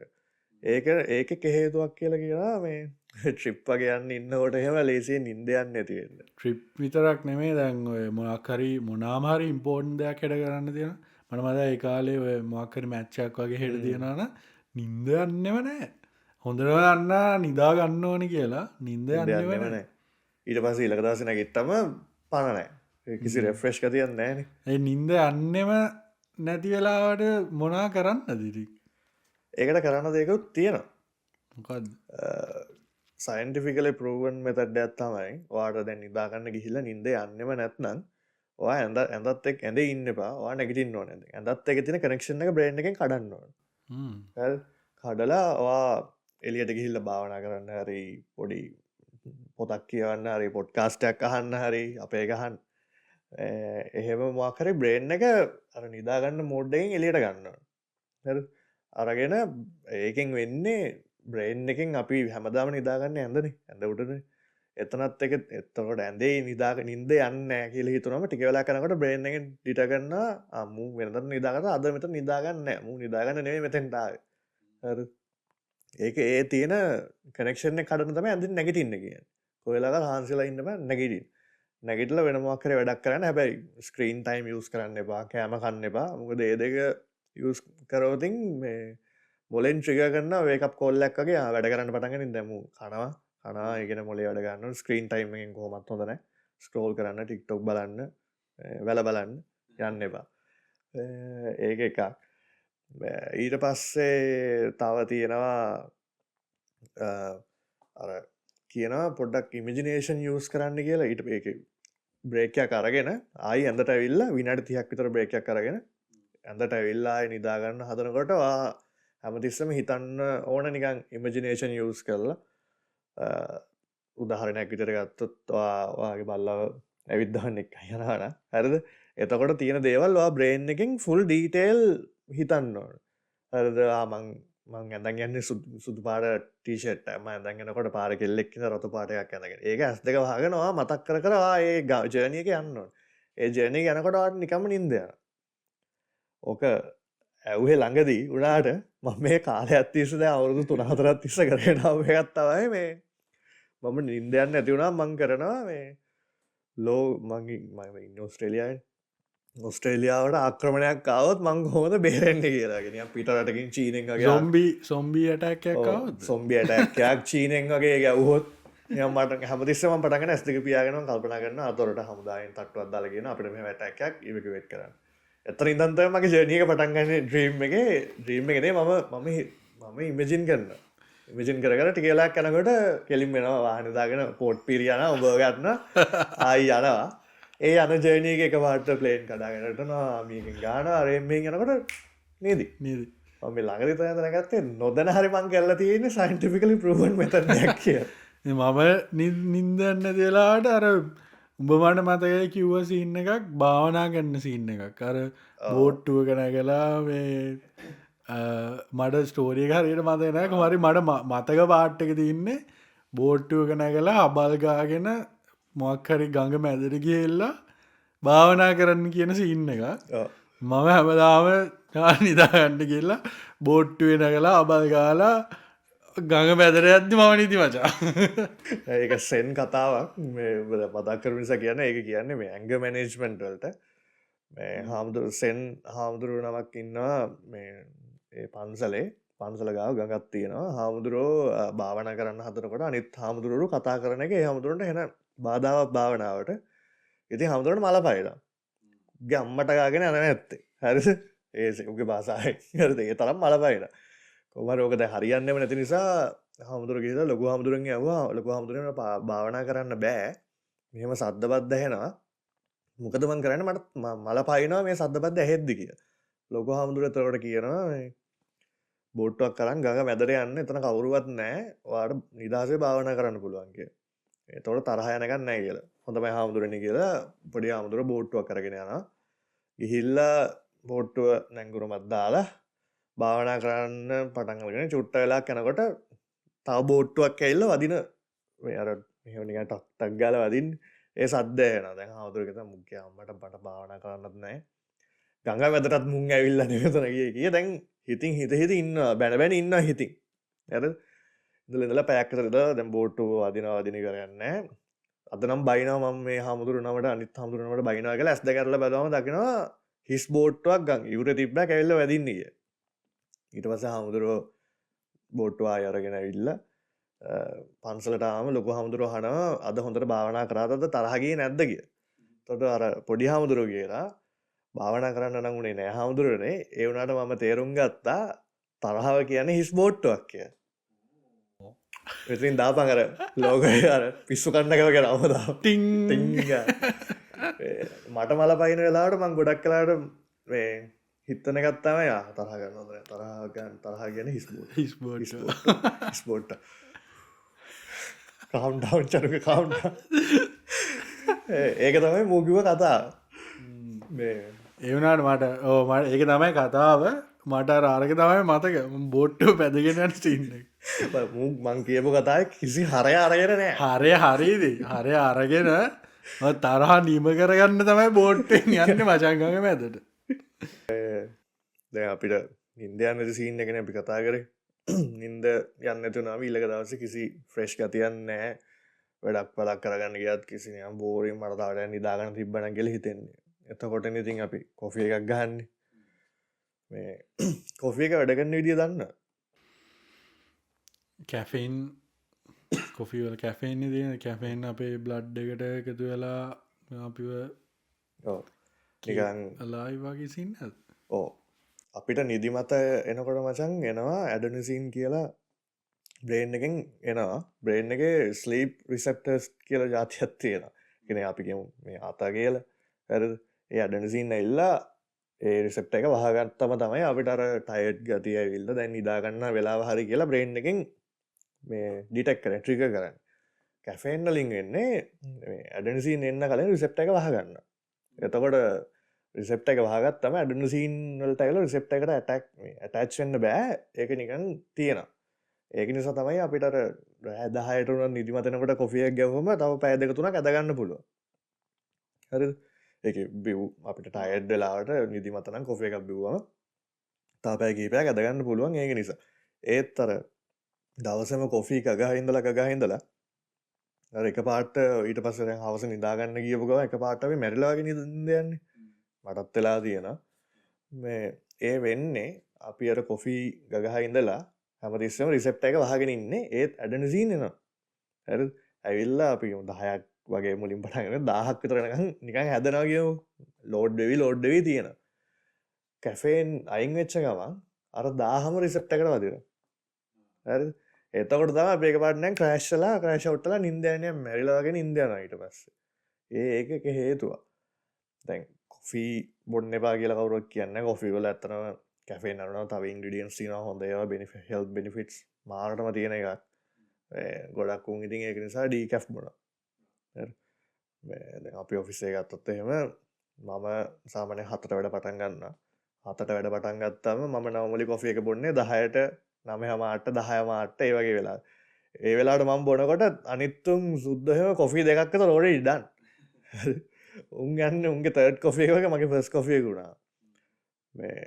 ඒක කෙහේතුවක් කියලා කියලා මේ ට්‍රිප්ප ගයන්න ඉන්නකොට එහෙම ලේසිය නින්දයන්න ඇතිවෙන්න ට්‍රිප් විතරක් නෙමේ දැන් මොනක්හරි මොනාමහරි ඉම්පෝර්ට් දෙයක් හෙට කරන්න තියෙන මට මද ඒ කාලේ මොක්කරි මැච්චක් වගේ හෙට තියෙනන නින්ද යන්නව නෑ හොඳරව අන්න නිදා ගන්න ඕනි කියලා නින්ද යන්නවන ඊට පස්ස ඉලකදසන ගෙත්තම පණනෑ කිසි රෙෆ්‍රෙෂ් කතියන්න නෑන ඒ නින්ද යන්නෙම නැති වෙලාවට මොනා කරන්න දිරි ඒකට කරන්න දෙකුත් තියෙනවා මොකක්ද සයින්ටිෆිකල පරුවන් මෙතඩ ඇත්තමයි වාට දැන් නිදාගන්න ගිහිල්ල නින්ද යන්නෙම නැත්නම් වා ඇඳත් එක් ඇඳ ඉන්න පා නැගටින් නොන ඇඳත් එක තින කනෙක්ෂණ එක බ්‍රේන්් එකෙන් කඩන්න ඕන කඩලා එලියට ගිහිල්ල භාවනා කරන්න හරි පොඩි පොතක් කියවන්න හරි පොඩ්කාස්ටයක් අහන්න හරි අපේ ගහන් එහෙම මොකරි බ්‍රේන් එක අර නිදාගන්න මෝඩ්ඩෙන් එලියට ගන්න අරගෙන ඒකෙන් වෙන්නේ බ්‍රේන් එකින් අපි හැමදාම නිදාගන්න ඇඳන ඇඳ උටන එතනත් එක එත්තකොට ඇන්දේ නිදාග නින්ද යන්න කියල හිතුනම ටිකවෙලා කනකට බ්‍රේන් එක ඩිටගන්න අමු වෙනත නිදාගන්න අද මෙත නිදාගන්න මු නිදාගන්න නෙවේ මෙතැන්ටාව ඒක ඒ තියෙන කනෙක්ෂණ කඩන තම ඇඳ නැගටින්න කිය කොයලාක හාන්සිලා ඉන්නම නැගටින් නැගටල වෙනමක්කර වැඩක් කරන්න හැබැයි ස්ක්‍රීන් ටයිම් යස් කරන්න එපා කෑම කන්න එපා මොකද ඒ දෙක යස් කරෝතින් මේ මොලෙන් ්‍රිග කරන්න වේකප් කොල්ලක්ගේ වැඩ කරන්න පටගෙන දැමු කනවා කනා ඒගෙන මොලේ වැඩගන්න ස්ක්‍රීන් ටයිමෙන් කොමත් හොඳන ස්ක්‍රෝල් කරන්න ටික්ටොක් බලන්න වැල බලන්න යන්න එපා ඒක එකක් ඊට පස්සේ තව තියෙනවා අර කියනවා පොඩ්ඩක් ඉමිජිනේෂන් යස් කරන්න කියලා ඊට ඒක බ්‍රේකයක් අරගෙන ආයි ඇඳට ඇවිල්ල විනාට 30ක් විතර බ්‍රේකයක් කරගෙන ඇඳට ඇවිල්ලා නිදාගන්න හදනකොට හැමතිස්සම හිතන්න ඕන නිකන් ඉමජිනේෂන් යස් කරලා උදාහරණයක් විතර ගත්තොත් වාගේ බල්ලව ඇවිද්ධහන්න එක් යනවාන හැරද එතකොට තියෙන දේවල්වා බ්‍රේන් එකින් ෆුල් ඩීටේල් හිතන්න ඕන හරද මං ඇඳන් යන්න සුදු පාට ටීෂට් ම ඇඳගෙනකොට පාර කෙල්ලෙක්න රතු පාටයක් ඇඳගෙන ඒක ඇස් දෙක වහගෙනවා මතක් කරවා ඒ ජනයක යන්න ඒ ජනය ගැනකොටට නිකම නින්දයන ඕක ඇව්හෙ ළඟදී උනාට මම මේ කාලය අත්තිසද අවුරුදු 3-4 තිස්ස කරනාව ගත්තවයි මේ මම නින්දයන්න ඇතිවුණා මං කරනවා මේ ලෝ මගේ ඉන්න ඔස්ට්‍රේලියන් ඔස්ට්‍රේලියාවට ආක්‍රමණයක් කාවත් මං හෝද බේරෙන්න්න කියලාගෙන පිටරටකින් චීනෙන්ගේ සොම්බී ඇටැක්කව සොම්බි ඇටැක්යක් චීනෙන් වගේ ගැවහොත් මට හමතිස්සම පටගෙන ඇස්තික පියාගෙන කල්පන කරන්න අතොරට හමුදායෙන් තට්ටුවත් දාලගෙන අපිට මේ වැටැක්යක් ඉවක වෙත් කරන්න එතන ඉදන්ත මගේ ජනීක පටන්ගන්න ද්‍රීම් එක ද්‍රීම් එකනේ මම ඉමජින් කරන්න ඉමජින් කර ටිකලා කැනකොට කෙලින් වෙනවා වාහනදාගෙන පෝට් පිරියන ඔබගන්න ආයි යනවා ඒ අන ජනීක එක පාට ප්ලේන් කඩාගෙනට මීකින් ගාන අරෙන්මෙන් යනකොට නේද නීද මම ළඟරි තයතනගත්තේ නොදැන හරි මං කල්ල තියෙන සයින්ටිෆිකලි ප්‍රවන් මෙතැක් කිය මම නින්දන්න දෙලාට අර උඹමට මතකය කිව්ව සින්න එකක් භාවනා ගන්න සින්න එකක් අර බෝට්ටුව කන කලා මට ස්ටෝරිය හරියට මතනක මරි මට මතක පාට්ටක තින්නේ බෝට්ටුව කන කලා අබල්ගාගෙන මොක්හරි ගඟ මැදර ගියල්ලා භාවනා කරන්න කියන සින්න එක මම හැමදාම නිදාගන්න කියලා බෝට්ටුවෙන කලා අබල් ගාලා ගඟ මැදර ඇද්දි මම නිති මචා ඒක සෙන් කතාවක් පතක් කරමිස කියන්න ඒක කියන්නේ මේ ඇංග මැනේජ්මෙන්ට්වල්ට හාමුදුර සෙන් හාමුදුරුව නමක් ඉන්නවා මේ පන්සලේ පන්සල ගාව ගඟත් තියෙනවා හාමුදුරෝ භාවන කරන්න හතරකොට අනිත් හාමුදුරුවරු කතා කරන එක හමුදුරට හෙන බාධාවක් භාවනාවට ඉතින් හමුදුරට මල පයිලා ගම්මටගාගෙන අන ඇත්තේ හරිස ඒගේ බාසාය හරද ඒ තරම් මල පයින කොමරෝකද හරියන්නම නැති නිසා හමුදුර කියල ලොකු හමුදුරන් යවා ලොකු හමුදුරන භාවනා කරන්න බෑ මෙහෙම සද්ධබත් දැහෙනවා මොකදමන් කරන්න මට මල පයිනවා මේ සද්ධබත් ඇහෙද්දි කිය ලොකු හමුදුර තවට කියනවා බෝට්ටුවක් කරන්න ගඟ මැදර යන්න එතන කවුරුවත් නෑ වාට නිදහසේ භාවනා කරන්න පුළුවන්ගේ තොට තරහයනකන්න නෑ කියලා හොඳමයි හාමුදුරනි කියලා පොඩි හාමුදුර බෝට්ටුවක් කරගෙන යන ගිහිල්ල බෝට්ටුව නැංගුරමත් දාලා භාවනා කරන්න පටන්ගලගෙන චුට්ට වෙලා කැනකොට තව බෝට්ටුවක් ඇල්ල වදින අර මෙහනික ටක් ගල වදින් ඒ සද්දයන දැන් හාමුදුරකත මුක්්‍ය අම්මට පට භාවනා කරන්නත් නෑ ගඟ වැදටත් මුං ඇවිල්ල නතන කිය දැන් හිතින් හිත ඉන්න බැනබැන ඉන්න හිතින් ඇර ඉදල පැයක්කතරද දැම් බෝට්ටු අදිනවාදිනි කරන්න අදනම් බයිනම මේ හමුදුර නමට අනිත් හමුදුරනට බයිනාක ඇස් කරල බැලම දකිනවා හිස් බෝට්ටුවක් ගං ඉවර තිබ්බ ඇල්ල වැදින්නේය ඊට පස හමුදුරුව බෝට්ටවා අයරගෙන ඉල්ල පන්සලටාම ලොකු හමුදුරුව හන අද හොඳට භාවනා කරාතද තරහගේ නැද්ද කිය තොට අර පොඩි හමුදුරුව කියලා භාවනා කරන්න නංගුණේ නෑ හමුදුරනේ ඒවුණට මම තේරුම් ගත්තා තරහාව කියන හිස් බෝට්ටුවක් කිය ඉතින් දාපන් අර ලෝකය අර පිස්සු කණ්ඩකව කර අවදා ටිං මට මල පයින වෙලාට මං ගොඩක් කලාට මේ හිත්තන ගත්තම යා තරහ ගන්න තරහගන්න තරහ ගැන හිස්බෝට් හිස්බෝට් හිස්බෝට්ට කවුන්ටවන් චරක කවුන්ට ඒක තමයි මූගිව කතා ඒවනාට මට ඕ මට ඒක තමයි කතාව මට රාරක තමයි මතක බොට්ටු පැදගෙන සින්න මං කියපු කතාය කිසි හරය අරගෙන නෑ හරය හරිදී හරය අරගෙන තරහා නීම කරගන්න තමයි බෝට්ටෙන් යන්න මචංගම ඇතට දැ අපිට නින්දයන්න සීන් එකන අපි කතා කර නින්ද යන්නතුනා ඊලක දවස කිසි ෆ්‍රෙෂ් ගතියන්න නෑ වැඩක් පලක් කරගන්න ගත් කිසිනයම් බෝරින් මරතාට නිදාගන්න තිබ්බන කෙල හිතෙන්නේ එතකොට ඉතින් අපි කොෆිය එකක් ගහන්න මේ කොෆිය එක වැඩගන්න විදිිය දන්න කැෆෙන් කොෆිවල් කැෆෙන් තියෙන කැෆෙන් අපේ බ්ලඩ් එකට එකතු වෙලා අපිව නිකන් අලායි වගේ සින්න ඕ අපිට නිදිමත එනකොට මචන් එනවා ඇඩනිසින් කියලා බ්‍රේන් එකෙන් එනවා බ්‍රේන් එක ස්ලීප් රිසෙප්ටර්ස් කියලා ජාතියක් තියෙන කෙන අපිකමු මේ අතා කියල ඇර ඒ අඩනසින්න එල්ලා ඒ රිසෙප්ට එක වහගත්තම තමයි අපිට අර ටයට් ගතිය විල්ල දැන් නිදාගන්න වෙලා හරි කියලා බ්‍රේන්් එකින් මේ ඩිටෙක් කර ට්‍රික කරන්න කැෆෙන්න්න ලින් එන්නේ ඇඩනසින් එන්න කලින් රිසෙප්ට එක වහගන්න එතකොට රිසෙප්ට එක වහගත්තම ඇඩනසිීන්වලට ඇල රිසෙප්ට එකට ඇටක් ඇටච්වෙන්න බෑ ඒක නිකන් තියෙන ඒක නිසා තමයි අපිට රෑදහයටන නිදිමතනකට කොෆියක් ගැවම තව පැදක තුන ඇදගන්න පුළුව හරි එක බිව් අපිට ටයඩ් වෙලාට නිදිමතනම් කොෆේ එකක් බිව්වම තාපෑ කීපයක් ඇදගන්න පුළුවන් ඒක නිසා ඒත් අර දවසම කොෆී කගහින්දල කගහින්දලා එක පාට ඊට පස්සර හවස නිදාගන්න කියපුගව එක පාටම මැරිලාගෙන නිදයන්නේ මටත් වෙලා තියෙන මේ ඒ වෙන්නේ අපි අර කොෆී ගගහින්දලා හැමතිස්සම රිසෙප්ට එක වහගෙන ඉන්නේ ඒත් ඇඩනසීනවා ඇ ඇවිල්ලා අපි 10ක් වගේ මුලින් පටගෙන 1000ක් විතරනකම් නිකන් හැදෙනවා ලෝඩ් වෙවි ලෝඩ් වෙවි තියෙන කැෆේන් අයින් වෙච්ච ගමන් අර 1000ම රිසෙප්ට් එකට වදිනවා හරිද එතකොට තමයි අපි එකපාරට ක්‍රෑෂ්ලා ක්‍රෑෂ් අවුට් වෙලා නිින්ද යන්නේ මැරිලා වගේ නිින්ද යනවා ඊට පස්සේ ඒක හේතුව දැන් කොෆී බොන්න එපා කියලා කවුරුත් කියන්නේ කොෆී වල ඇත්තටම කැෆේන් අරනවා තව ඉන්ග්‍රීඩියන්ට්ස් තියෙනවා හොඳ ඒවා බෙනිෆිට් හෙල්ත් බෙනිෆිට්ස් මාරටම තියෙන එකක් ගොඩක් උන් ඉතින් ඒක නිසා ඩීකැෆ් බොනවා අපි ඔෆිස්සේ ගත්තොත් එහෙම මම සාමාන්‍ය 7ට වැඩ පටන් ගන්නවා 7ට වැඩ පටන් ගත්තාම මම නෝමලි කොෆි එක බොන්නේ 10ට 9:00ට 10:00ට ඒ වගේ වෙලා ඒ වෙලාවට මම බොනකොට අනිත්තුන් සුද්ධහෙම කොෆි දෙකක් අතර ඔරෙඩි ඩන් උන් යන්නේ උන්ගේ තර්ඩ් කොෆි එක වගේ මගේ ෆස්ට් කොෆි එක වුණා මේ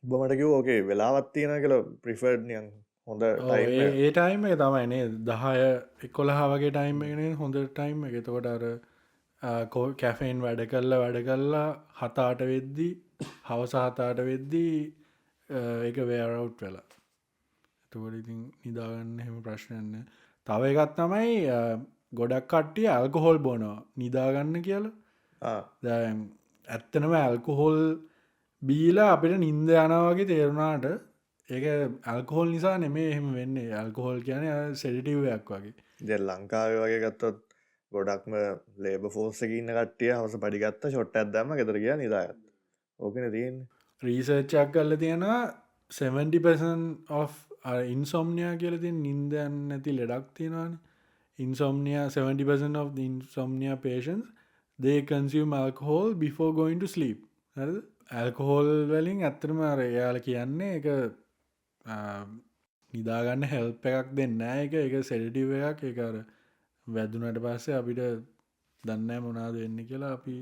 බොමට කිව්වා ඕකේ වෙලාවක් තියෙනවා කියලා ප්‍රිෆර්ඩ් නිකන් හොඳ ටයිම් ඒ ටයිම් එක තමයිනේ 10-11 වගේ ටයිම් එකනේ හොඳ ටයිම් එක එතකොට අර කැෆෙන් වැඩ කල්ලා 7-8 වෙද්දි හවස 7-8 වෙද්දී ඒක වේරවුට් වෙලා එතකොට ඉතින් නිදාගන්න එහෙම ප්‍රශ්නයක් නැහැ. තව එකක් තමයි ගොඩක් කට්ටිය ඇල්කොහොල් බොනවා නිදාගන්න කියලා. දැන් ඇත්තනම ඇල්කොහොල් බීලා අපිට නිින්ද යනවා වගේ තේරුණාට ඒක ඇල්කොහොල් නිසා නෙමෙයි එහෙම වෙන්නේ. ඇල්කොහොල් කියන්නේ සෙඩටිව් එකක් වගේ. දැන් ලංකාවේ වගේ ගත්තොත් ගොඩක්ම ලේබර් ෆෝස් එකේ ඉන්න කට්ටිය හවස පඩි ගත්ත ෂොට් එකක් දැම්ම ගෙදර ගියා නිදාගත්තා. ඕකනේ තියෙන්නේ. රීසර්ච් එකක් කරලා තියෙනවා 70% of ඉන්සොම්නියා කියලා තියෙන නිින්ද යන්නේ නැති ලෙඩක් තියෙනවානේ. Insomnia 70% of the insomnia patients they consume alcohol before going to sleep. හරිද? alcohol වලින් ඇත්තටම අර එයාලා කියන්නේ ඒක නිදාගන්න හෙල්ප් එකක් දෙන්නේ නැහැ. ඒක සෙඩටිව් එකක්. ඒක අර වැදුනට පස්සේ අපිට දන්නේ නැහැ මොනවද වෙන්නේ කියලා අපි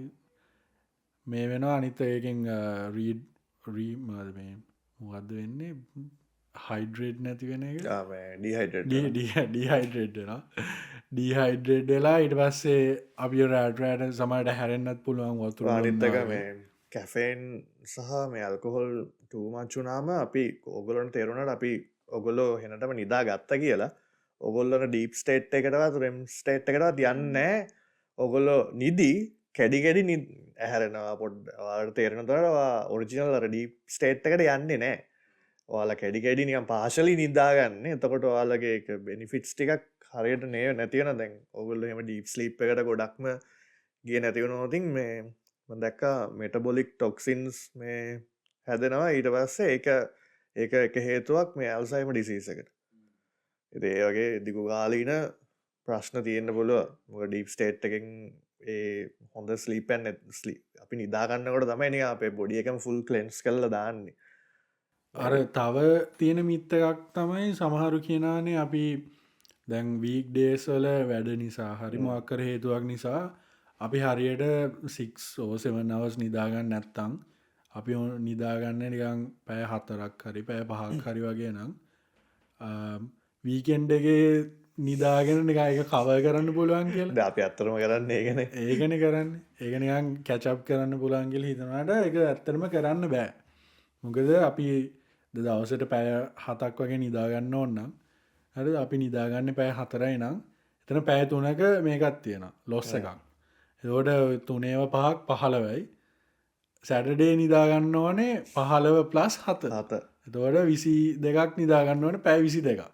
මේ වෙනවා. අනිත් ඒකෙන් මොකද්ද වෙන්නේ? හයිඩ්‍රේට් නැති වෙන එක ඩිහයිඩ්‍රේට් ඩීහයිඩ්‍රේට් වෙලා ඊට පස්සේ අපි රෑට සමට හැරෙන්න්නත් පුළුවන් වතුර අනිත්තක මේ කැෆේන් සහ මේ අල්කොහොල් ටූමච්චුනාම අපි ඕගොලොන් තේරුණට අපි ඔගොල්ලෝ හෙනටම නිදා ගත්ත කියලා ඔගොල්ලන ඩීප් ස්ටේට් එකටවත් රෙම් ස්ටේට් එකටවත් යන්න ඔගොල්ලෝ නිදී කැඩිගෙඩි ඇහැරෙනවා පොඩ් තේරෙන තරවා ඔරිජිනල් ඩීප් ස්ටේට් එකට යන්නේ නෑ ඔයාලා කැඩිකැඩි නිකම් පාශලි නිදාගන්න එතකොට ඔයාලගේ බෙනිෆිට්ස් ටිකක් හරියට නේ නැතිවන දැන් ඔගොල්ල එම ඩීප් ස්ලිප් එකට ගොඩක්ම ගිය නැතිවනෝතින් මේ දැක්ක මෙටබොලික් ටොක්සින්ස් මේ හැදෙනවා ඊට පස්සේ ඒක හේතුවක් මේ ඇල්සයිම ඩිසීසකට ඒ වගේ දිගු ගාලීන ප්‍රශ්න තියෙන්න්න පුළුව මොක ඩීප් ස්ටේට් එකෙන් ඒ හොඳ ස්ලීපන් ස්ලී අපි නිදාගන්නකොට තමයි අපේ බොඩිය එකම ෆුල් කලෙන්ස් කල්ල දාන්නේ අර තව තියෙන මිත්තකක් තමයි සමහරු කියනානේ අපි දැන් වීක් ඩේස්වල වැඩ නිසා හරි මොක්කර හේතුවක් නිසා අපි හරියට 6 නිදාගන්න නැත්තං අපි නිදාගන්න නිකං පෑ 4ක් හරි පෑ 5ක් හරි වගේ නම් වීකෙන්ඩගේ නිදාගෙන නිකායක කව කරන්න පුළුවන් කියලා අපි අත්තරම කරන්න ඒගෙන ඒගන කරන්න ඒගනිකන් කැචප් කරන්න පුළන්ගල හිතනට එක ඇත්තරම කරන්න බෑ මොකද අපි දවසට පැය 7ක් වගේ නිදාගන්න ඕන්නම් හරි අපි නිදාගන්න පැය 4යි නම් එතන පැය 3ක මේකත් තියෙන ලොස්ස එකක් එතෝට 3 5ක් 15යි සැටඩේ නිදාගන්න ඕනේ 15+7 එතෝට 22ක් නිදාගන්න ඕන පැය 22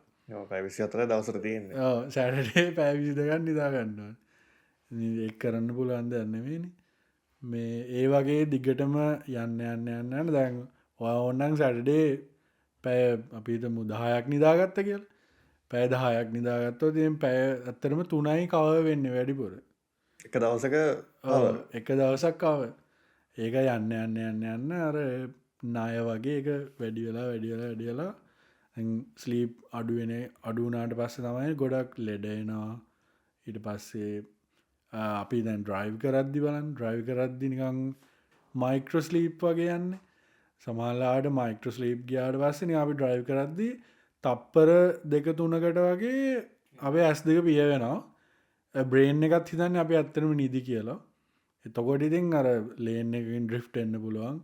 පැවිසි අතර දවසර තියන්න සැටඩේ පැය 22ක් නිදාගන්න එක් කරන්න පුළුවන්ද යන්නවෙන මේ ඒ වගේ දිගටම යන්න දැන් ඔන්නන් සැටඩේ පැය අපිට මුදහයක් නිදාගත්ත කියල පැය 10ක් නිදාගත්තෝ තියෙන් පැය ඇත්තරම 3යි කව වෙන්න වැඩිපුර එක දවසක එක දවසක්කාව ඒක යන්න අර නාය වගේ එක වැඩියලා ස්ලීප් අඩුවෙන අඩුනාට පස්ස තමයි ගොඩක් ලෙඩෙනවා ඊට පස්සේ අපි දැන් ඩ්‍රයිව් කරද්දි බලන් ඩ්‍රයිව් කරද්දි නිකං මයික්‍රස්ලීප් වගේ යන්න සමහලාට මයික්‍රස්ලීප් ගයාට පස්සෙන අපි ඩ්‍රයිව් කරද්දි තප්පර 2-3කට වගේ අපේ ඇස් දෙක පිය වෙනවා බ්‍රේන් එකත් හිතන්න අපි ඇත්තරම නිදි කියලා එතකොට ඉතින් අර ලේන් එකින් ඩ්‍රිෆ්ට් එන්න පුළුවන්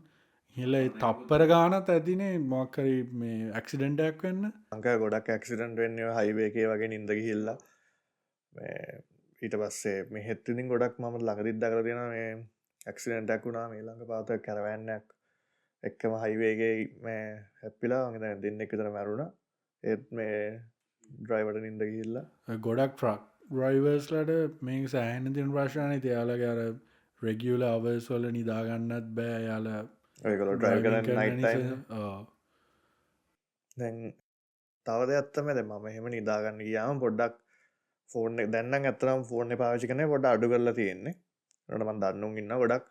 හිල තප්පර ගානත් ඇතිනේ මොක්කරි මේ ඇක්සිඩෙන්ටක් වෙන්න අංක ගොඩක් ඇක්සිඩන්ට වෙන්න හයිවේකේ වගේ නින්ද හිල්ලා ඊට පස්සේ මේ හෙත්තිදින් ගොඩක් මම ළඟදිත් දකර තියෙන මේ ඇක්සිඩෙන්ටක් වුණා මේ ළඟ පාත කැරවන්නක් එක්කම හයිවේගේ මේ හැපිලා ගෙන දෙන්න එකතර මැරුණ ඒත් මේ ඩ්‍රයිවට නින්ද ගිල්ලා ගොඩක් ට්‍රක් ඩ්‍රයිවර්ස්ලට මේ සෑහන තින් ප්‍රශ්ානය තියාලගේ අර රෙගියල අවර්ස් වල නිදාගන්නත් බෑ යාල ඔයකොල ඩ්‍රයිව කරන්න දැන් තවද ඇත්තම ද මම එහෙම නිදාගන්න ගියාම පොඩ්ඩක් ෆෝර්න දැන්න ඇතරම් ෆෝර්න පාවිචි කන පොඩ අඩු කරලා තියෙන්නේ නටමන් දන්නුම් ඉන්න ගොඩක්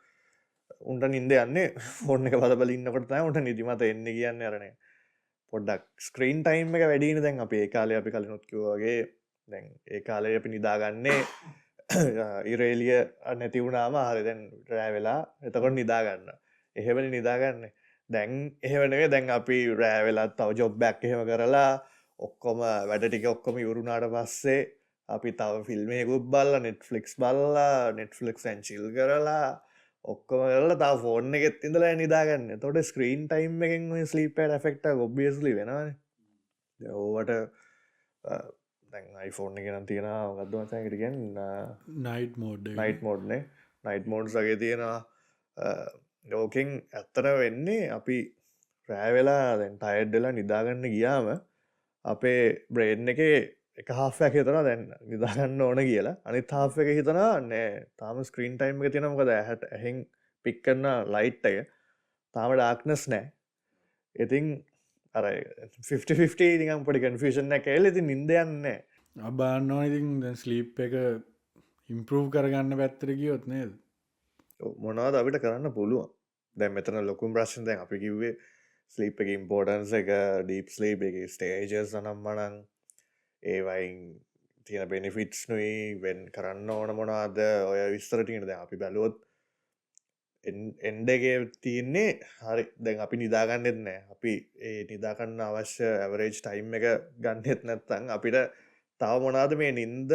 උන්ට නින්ද යන්නේ ෆෝර්න එක පද බලින්නකොට උට නිදිමත එන්න කියන්න අරන පොඩ්ඩක් ස්ක්‍රීන් ටයිම් එක වැඩීන දැන් අප ඒ කාලය අපි කල නොත්කිවගේ දැන් ඒ කාලය අපි නිදාගන්නේ ඉරේලිය නැතිවුණාම හරි දැන් රෑ වෙලා එතකොට නිදාගන්න එහෙවනි නිදාගන්න දැන් එහෙවනගේ දැන් අපි රෑවෙලත් තව ජොබ්බැක් එහෙම කරලා ඔක්කොම වැඩ ටික ඔක්කොම යුරුණාට පස්සේ අපි තව ෆිල්මයකුත් බල්ල නෙට්ෆලික්ස් බල්ලා නෙට්ෆලික්ස් ඇන්චිල් කරලා ඔක්කොම කරලා තා ෆෝර්න එකෙත් ඉඳලා නිදාගන්න තොට ස්ක්‍රීන් ටයිම් එකෙන් ස්ලීපට ෆෙක්ට ගොබ්ියස්ලි වෙනවාන ඕවට දැන් iPhone එක නම් තියෙන ගත්ද මසයකටගෙන් නයිට් මෝඩ් නයිට් මෝඩ්නේ නයිට් මෝඩ් වගේ තියෙනවා ලෝකෙන් ඇත්තර වෙන්නේ අපි රෑවෙලා දැන් ටයඩ්ඩලා නිදාගන්න ගියාම අපේ බ්‍රේන් එක හාෆයක් හිතන දැන් නිදාගන්න ඕන කියලා අනිත් හාෆ එක හිතනා නෑ තාම ස්ක්‍රීන් ටයිම් එක තියෙනමකද ඇහැට ඇහෙන් පික්කන්න ලයිට් එක තාම ඩාක්නස් නෑ ඉතින් අර 50-50 නිකම් පොඩි කන්ෆිෂන් එක එල ඉතින් නින්ද යන්නේ අබාන්නවා ඉතින් දැන් ස්ලීප් එක ඉම්පරූව් කරගන්න පැත්තර ගියොත් නේද මොනවද අපිට කරන්න පුළුවන් දැන් මෙතන ලොකුම් ප්‍රශ්න දැන් අපි කිව්වේ ස්ලීප් එක ඉම්පෝර්ටන්ස් එක ඩීප් ස්ලීප් එක ස්ටේජස් නම්මනං ඒවයින් තියෙන බෙනිෆිට්ස් නුයි වෙන් කරන්න ඕන මොනවාද ඔය විස්තරටියට දැන් අපි බැලුවොත් එන්ඩගේ තියන්නේ හරි දැන් අපි නිදාගන්නෙත් නෑ අපි ඒ නිදාකන්න අවශ්‍ය ඇවරේජ් ටයිම් එක ගන්නෙත් නැත්තං අපිට තව මොනාද මේ නින්ද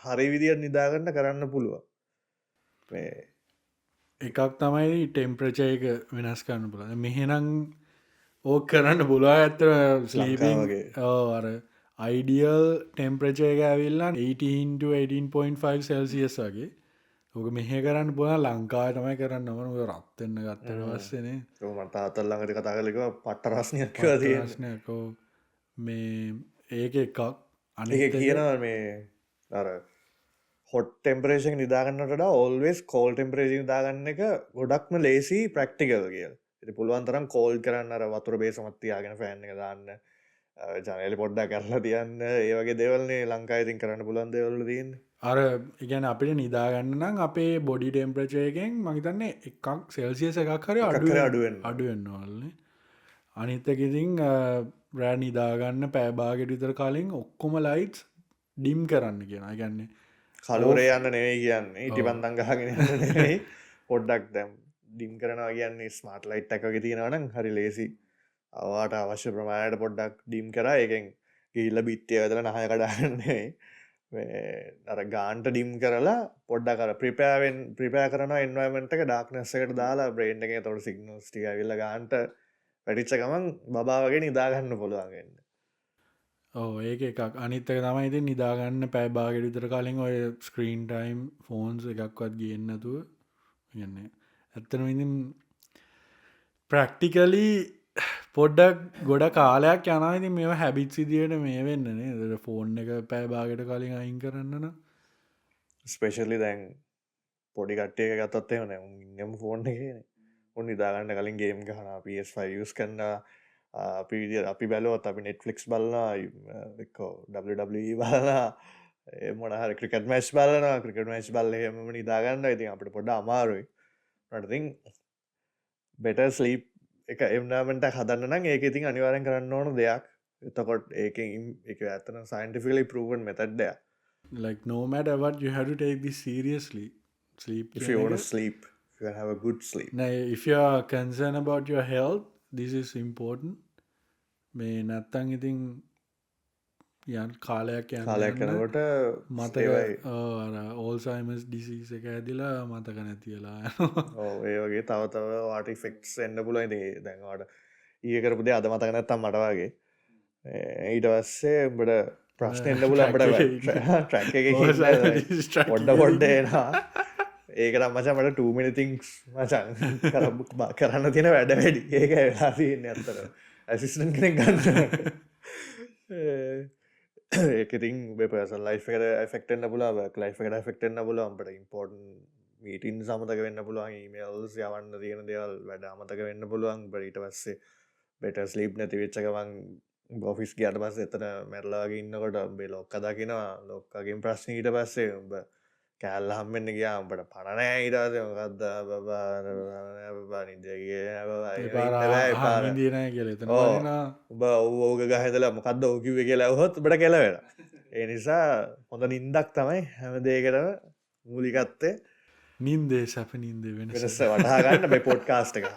හරි විදිියට නිදාගන්න කරන්න පුළුව එකක් තමයි ටෙම්ප්‍රචය එක වෙනස් කරන්න පුළ මෙහෙනම් ඕක කරන්න පුලා ඇත්තර ස්ලීපගේ අර අයිඩියල් ටෙම්ප්‍රචය එක ඇවිල්ලා 18-18.5 සෙල්සියස් වගේ ඕක මෙහ කරන්න පුල ලංකා තමයි කරන්න ඕන රත්වෙන්න ගත්තට වස්සනේ මට අතල්ලඟට කතා කලක පට්ට රස්නයක් රස්නයකෝ මේ ඒක එකක් අනික කියනවා මේ අර හොට ටෙම්පරේෂන් නිදාගන්නට ඔල්වෙස් කෝල් ටෙම්පරේෂන් දාගන්න එක ගොඩක්ම ලේසි ප්‍රක්ටිකල් කියල ඉතින් පුළුවන් තරම් කෝල් කරන්න අර වතුර බේසමක් තියාගෙන ෆෑන් එක දාන්න ජනේලෙ පොඩ්ඩක් කරලා තියන්න ඒ වගේ දේවල්නේ ලංකාවේ ඉතින් කරන්න පුළුවන් දේවල් වල තියෙන්නේ අර ඉගැන අපිට නිදාගන්න නම් අපේ බොඩි ටෙම්ප්‍රචයගෙන් මහිතන්නේ එකක් සෙල්සියස එකක් හරි අඩුවෙන් අඩුවෙන්න්නවල්න්නේ අනිත්තක ඉතින් රෑ නිදාගන්න පෑබාගෙට විතර කලින් ඔක්කොම ලයිට්ස් ඩිම් කරන්න කියෙන ගැන්නේ කලුරේ යන්න නෙවෙයි කියන්නේ ඉටි පන්දන් ගහගෙන පොඩ්ඩක් දැම් ඩිම් කරනවා කියන්නේ ස්මාර්ට් ලයිට් එකක තියෙනවනම් හරි ලේසි අවාට අවශ්‍ය ප්‍රමාණයට පොඩ්ඩක් ඩිම් කර එකෙන් ගිල්ල බිත්තිය වෙදල නහය කඩාගන්නේ අර ගාන්ට ඩිම් කරලා පොඩ්ඩ කර ප්‍රිපෑවෙන් ප්‍රිපෑ කරන එන්වමෙන්ට් එක ඩාක්නස්සකට දාලා බ්‍රේන්් එක තොට සිගනස් ටික විල්ල ගාන්ට වැඩිච්ච ගමන් බාවගේ නිදාගන්න පුළුවන්ගන්න ඕ ඒක එකක් අනිත්තක තමයි ඉති නිදාගන්න පෑබාගෙට විතර කලින් ඔය ස්ක්‍රීන් ටයිම් ෆෝන්ස් එකක්වත් ගන්නතුව ගන්නේ ඇත්තන ඉතින් ප්‍රක්ටිකලි පොඩ්ඩක් ගොඩ කාලයක් යනයිති මේ හැබිත් සිදියට මේ වෙන්නනේ ද ෆෝන් එක පෑබාගට කලින් අයින් කරන්න ස්පේෂලි දැන් පොඩි කට්ටය ගතත් එවන ඉන්නම ෆෝන් එකන උන් නිදාගන්න කලින් ගේම් ගහන PS5 කන්න අපි අපි බැලුවත් අපි නෙට්ෆලික්ස් බලලා බලලා මොනහර ක්‍රිකට මෑච් බලන ක්‍රිකට මෑච් බල්ලම නිදාගන්න ඉතින් අපට පොඩ අමාරුයි නටති බෙට ස්ලීප් එක එම්නාමට හදන්න නම් ඒක ඉතින් අනිවාරෙන් කරන්න ඕන දෙයක් එතකොට ඒක එක ඇතන scientifically පරුවන් මෙතඩ්ඩය like no matter what you have to take this seriously sleep if you want to sleep if you have a good sleep now if you are concerned about your health this is important මේ නැත්තං ඉතින් යන් කාලයක් කනකොට මතක ඕල්සයිමස් ඩිසිස එක ඇදිලා මතක නැතිලා ඒ වගේ තවතව වාට ෆෙක්ස් එන්න පුලයි දැන්වාට ඒකරපුදේ අද මතක නැත්තම් මටවාගේ ඊට වස්සේ උඹට ප්‍රශ්න එන්න පුල අපට පොඩ්ඩ පොඩ්ඩේනා ඒක මචමට 2 මිනිතිංස් මචන් කරන්න තියෙන වැඩ වැඩි ඒක වෙලා තියන්න අත්තර ඇසිස්ටන් කෙනෙක් ගන්න ඒකතින් පස ලයි් ෆෙක්ට පුලා ලයි් එකට ෆෙක්ටන්න පුල අපට ඉම්පෝර්ටන් මීටින් සමතක වෙන්න පුළුවන් මල්ස් යවන්න තියෙන දෙවල් වැඩ අමතක වෙන්න පුළුවන් බරිට පස්සේ බෙට ස්ලීප් නැති වෙච්චකවන් බොෆිස් ගට පස්ස එතන මැරලාගේ ඉන්නකොට බේ ලොක්ක දකිනවා ලොක්කගින් ප්‍රශ්නීට පස්සේ උඹ කෑල්ල හම්බෙන්න්න ගයා උඹට පණනෑ ඉරාද මොකක්ද දින කියල උබ ඕක ගහතල මොකක්ද ඕකිව කියලා හොත් බට කෙලවෙන ඒ නිසා හොඳ නින්දක් තමයි හැම දේකරම මූලිකත්තේ නින්දේ සැප නින්ද වෙනස වටහාගන්න බයි පොඩ් කාස්ට එක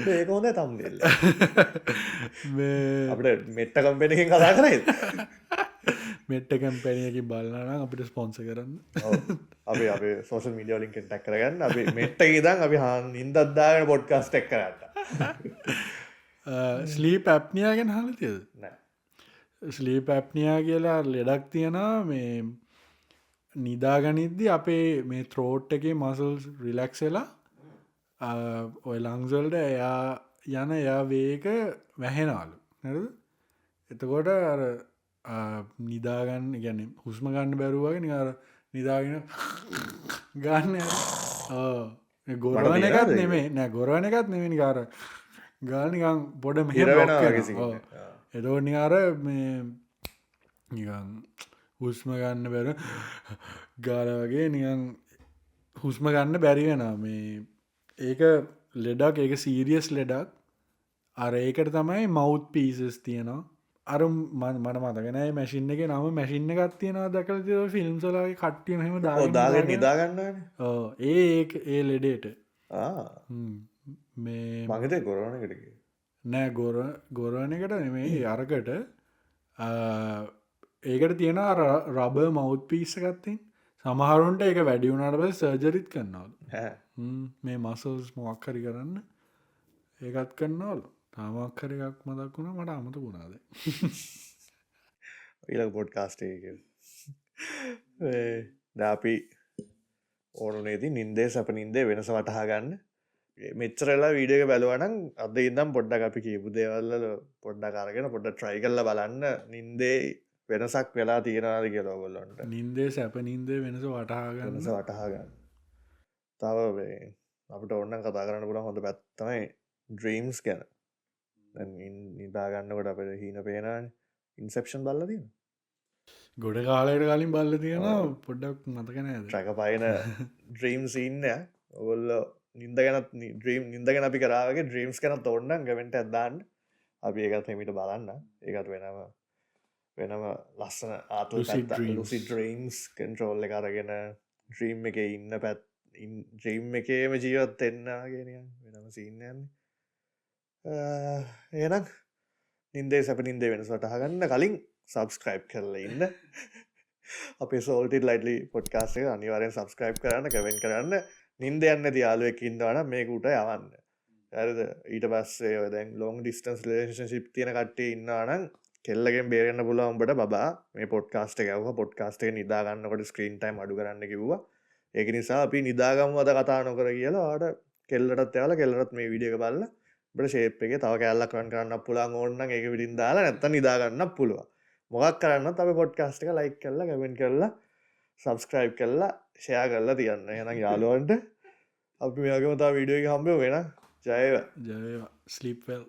ඒක හොඳ තම්දෙල්ල අපට මෙට්ට කම්පෙනකින් කතා කරයි මෙට්ට කැම්පැනියකි බලන්න අපිට ස්පොන්ස කරන්න අපි අප සෝෂල් මීඩියෝලින්ක ටැක් කරගන්න අපි මෙට්ට ඉදන් අපි හන් ඉන්දත්දාගෙන පොඩ්කාස් ටෙක් කරන්න ස්ලී පැප්නියාගෙන් හලතියද ස්ලී පැප්නියා කියලා ලෙඩක් තියෙනවා මේ නිදාගනිද්දි අපේ මේ ත්‍රෝට් එකේ මසල්ස් රිලැක්සෙලා ඔය ලංසල්ට එයා යන එයා වේක වැහෙනලු නැද එතකොට අර නිදාගන්න ගැන හුස්ම ගන්න බැරුවගෙන නිර නිදාගෙන ගන්න ගොරවන එකත් නෙමේ නෑ ගොරවන එකත් නෙමනි කාර ගානිකං පොඩ මෙ එදෝ නිකාර මේ නිකං හුස්ම ගන්න බැර ගාල වගේ නිකං හුස්ම ගන්න බැරිවෙන මේ ඒක ලෙඩක් ඒක සීරියස් ලෙඩක් අර ඒකට තමයි මවුත් පීසස් තියෙනවා අර මට මතකනෑ මැසින් එක නම මැසින්න එකත් තියෙනවා දකල ෆිල්ම්සලාගේ කට්ටියම හෙම දාගෙන නිදාගන්න ඒ ලෙඩේට මේ මගත ගොරවනකට නෑ ගොරවන එකට නෙමේ අරකට ඒකට තියෙන රබ මෞත් පිස්ස ගත්තෙන් සමහරුන්ට ඒක වැඩියුණට බ සර්ජරිත් කරන්නවල මේ මසල්ස් මොක්කරි කරන්න ඒකත් කරන්නවලු තාමක්කර එකක් මදක් වුණ මට අමත වුණාද ඊලක් පොඩ් කාස්ටේ දාපි ඕනුනේති නින්දේ සැප නින්දේ වෙනස වටහාගන්න මෙච්චරලා වීඩියක බැලුවනම් අද ඉදම් පොඩ්ඩක් අපි කියපු දේවල්ල පොඩ්ඩ කරගෙන පොඩ්ඩ ට්‍රයි කල්ල බලන්න නින්දේ වෙනසක් වෙලා තියෙනවාද කියලොගොල්ලොන්ට නින්දේ සැප නින්දේ වෙනස වටහාගන්නස වටහාගන්න තව අපට ඔන්න කතා කරන්න පුළන් හොඳ පැත්තමයි ඩ්‍රීම්ස් ගැන නිදාගන්නකොට අප හීන පේන ඉන්සෙප්ෂන් බල්ල තියෙන ගොඩ කාලයට කලින් බල්ල තියෙන පොඩ්ඩක් මතකන ඇද ට්‍රැක පයින ඩ්‍රීම්ස් ඉන්න ඔගොල්ල නින්ද ගැනත් ඩ්‍රීම් නින්ද ගැන අපි කරාගේ ඩ්‍රීම්ස් කනත් ඔන්න ගමෙන්ට ඇදදාන්න අපි ඒකත් හෙමිට බලන්න ඒකත් වෙනම ලස්සන ආතු ලුසි ඩ්‍රීම්ස් කන්ට්‍රෝල්ල කරගෙන ඩ්‍රීම් එක ඉන්න පැත් ඩ්‍රීම් එකේම ජීවත් එන්නගෙන වෙනම සිීන්නයන්නේ ඒනම් නින්දේ සැප නින්දේ වෙනසට හගන්න කලින් සබස්ක්‍රයිබ් කරල ඉන්න අපේ සෝල්ටි ලයිටලි පොඩ්කාස්ේ අනිවාරෙන් සබස්ක්‍රයිබ් කරන්න කවෙන් කරන්න නින්ද යන්න දයාලුවෙක් ඉන්නවන මේකුට යවන්න ඇරද ඊට පස්සේ දැන් ලොන් ඩිස්ටන්ස් ලේෂන් ශිප් තියන කට්ටේ ඉන්නවනම් කෙල්ලගෙන් බේරන්න පුලවන්ට බා මේ පොඩ්කාස්ට ගැව පොඩ්කාස්ටේ නිදාගන්නකොට ස්ක්‍රීන් ටයිම් අඩු කරන්න කිව්වා ඒක නිසා අපි නිදාගම් අද කතා නොකර කියලා ආට කෙල්ලටත් යාල කෙල්ලරත් මේ විඩියක බල්ල බට ශේප් එක තව කැල්ලක් රන් කරන්න පුළන් ඕන්න එක විටින් දාලා නැත්ත නිදාගන්න පුළුව මොකක් කරන්න තව පොඩ්කාස්ට එක ලයික් කරලා කැමෙන් කරලා සබස්ක්‍රයිබ් කරලා ෂයා කරලා තියන්න එන යාලුවන්ට අපි මේකමතා විඩියෝ හම්බ වෙන ජයව ජය ස්ලිප්වල්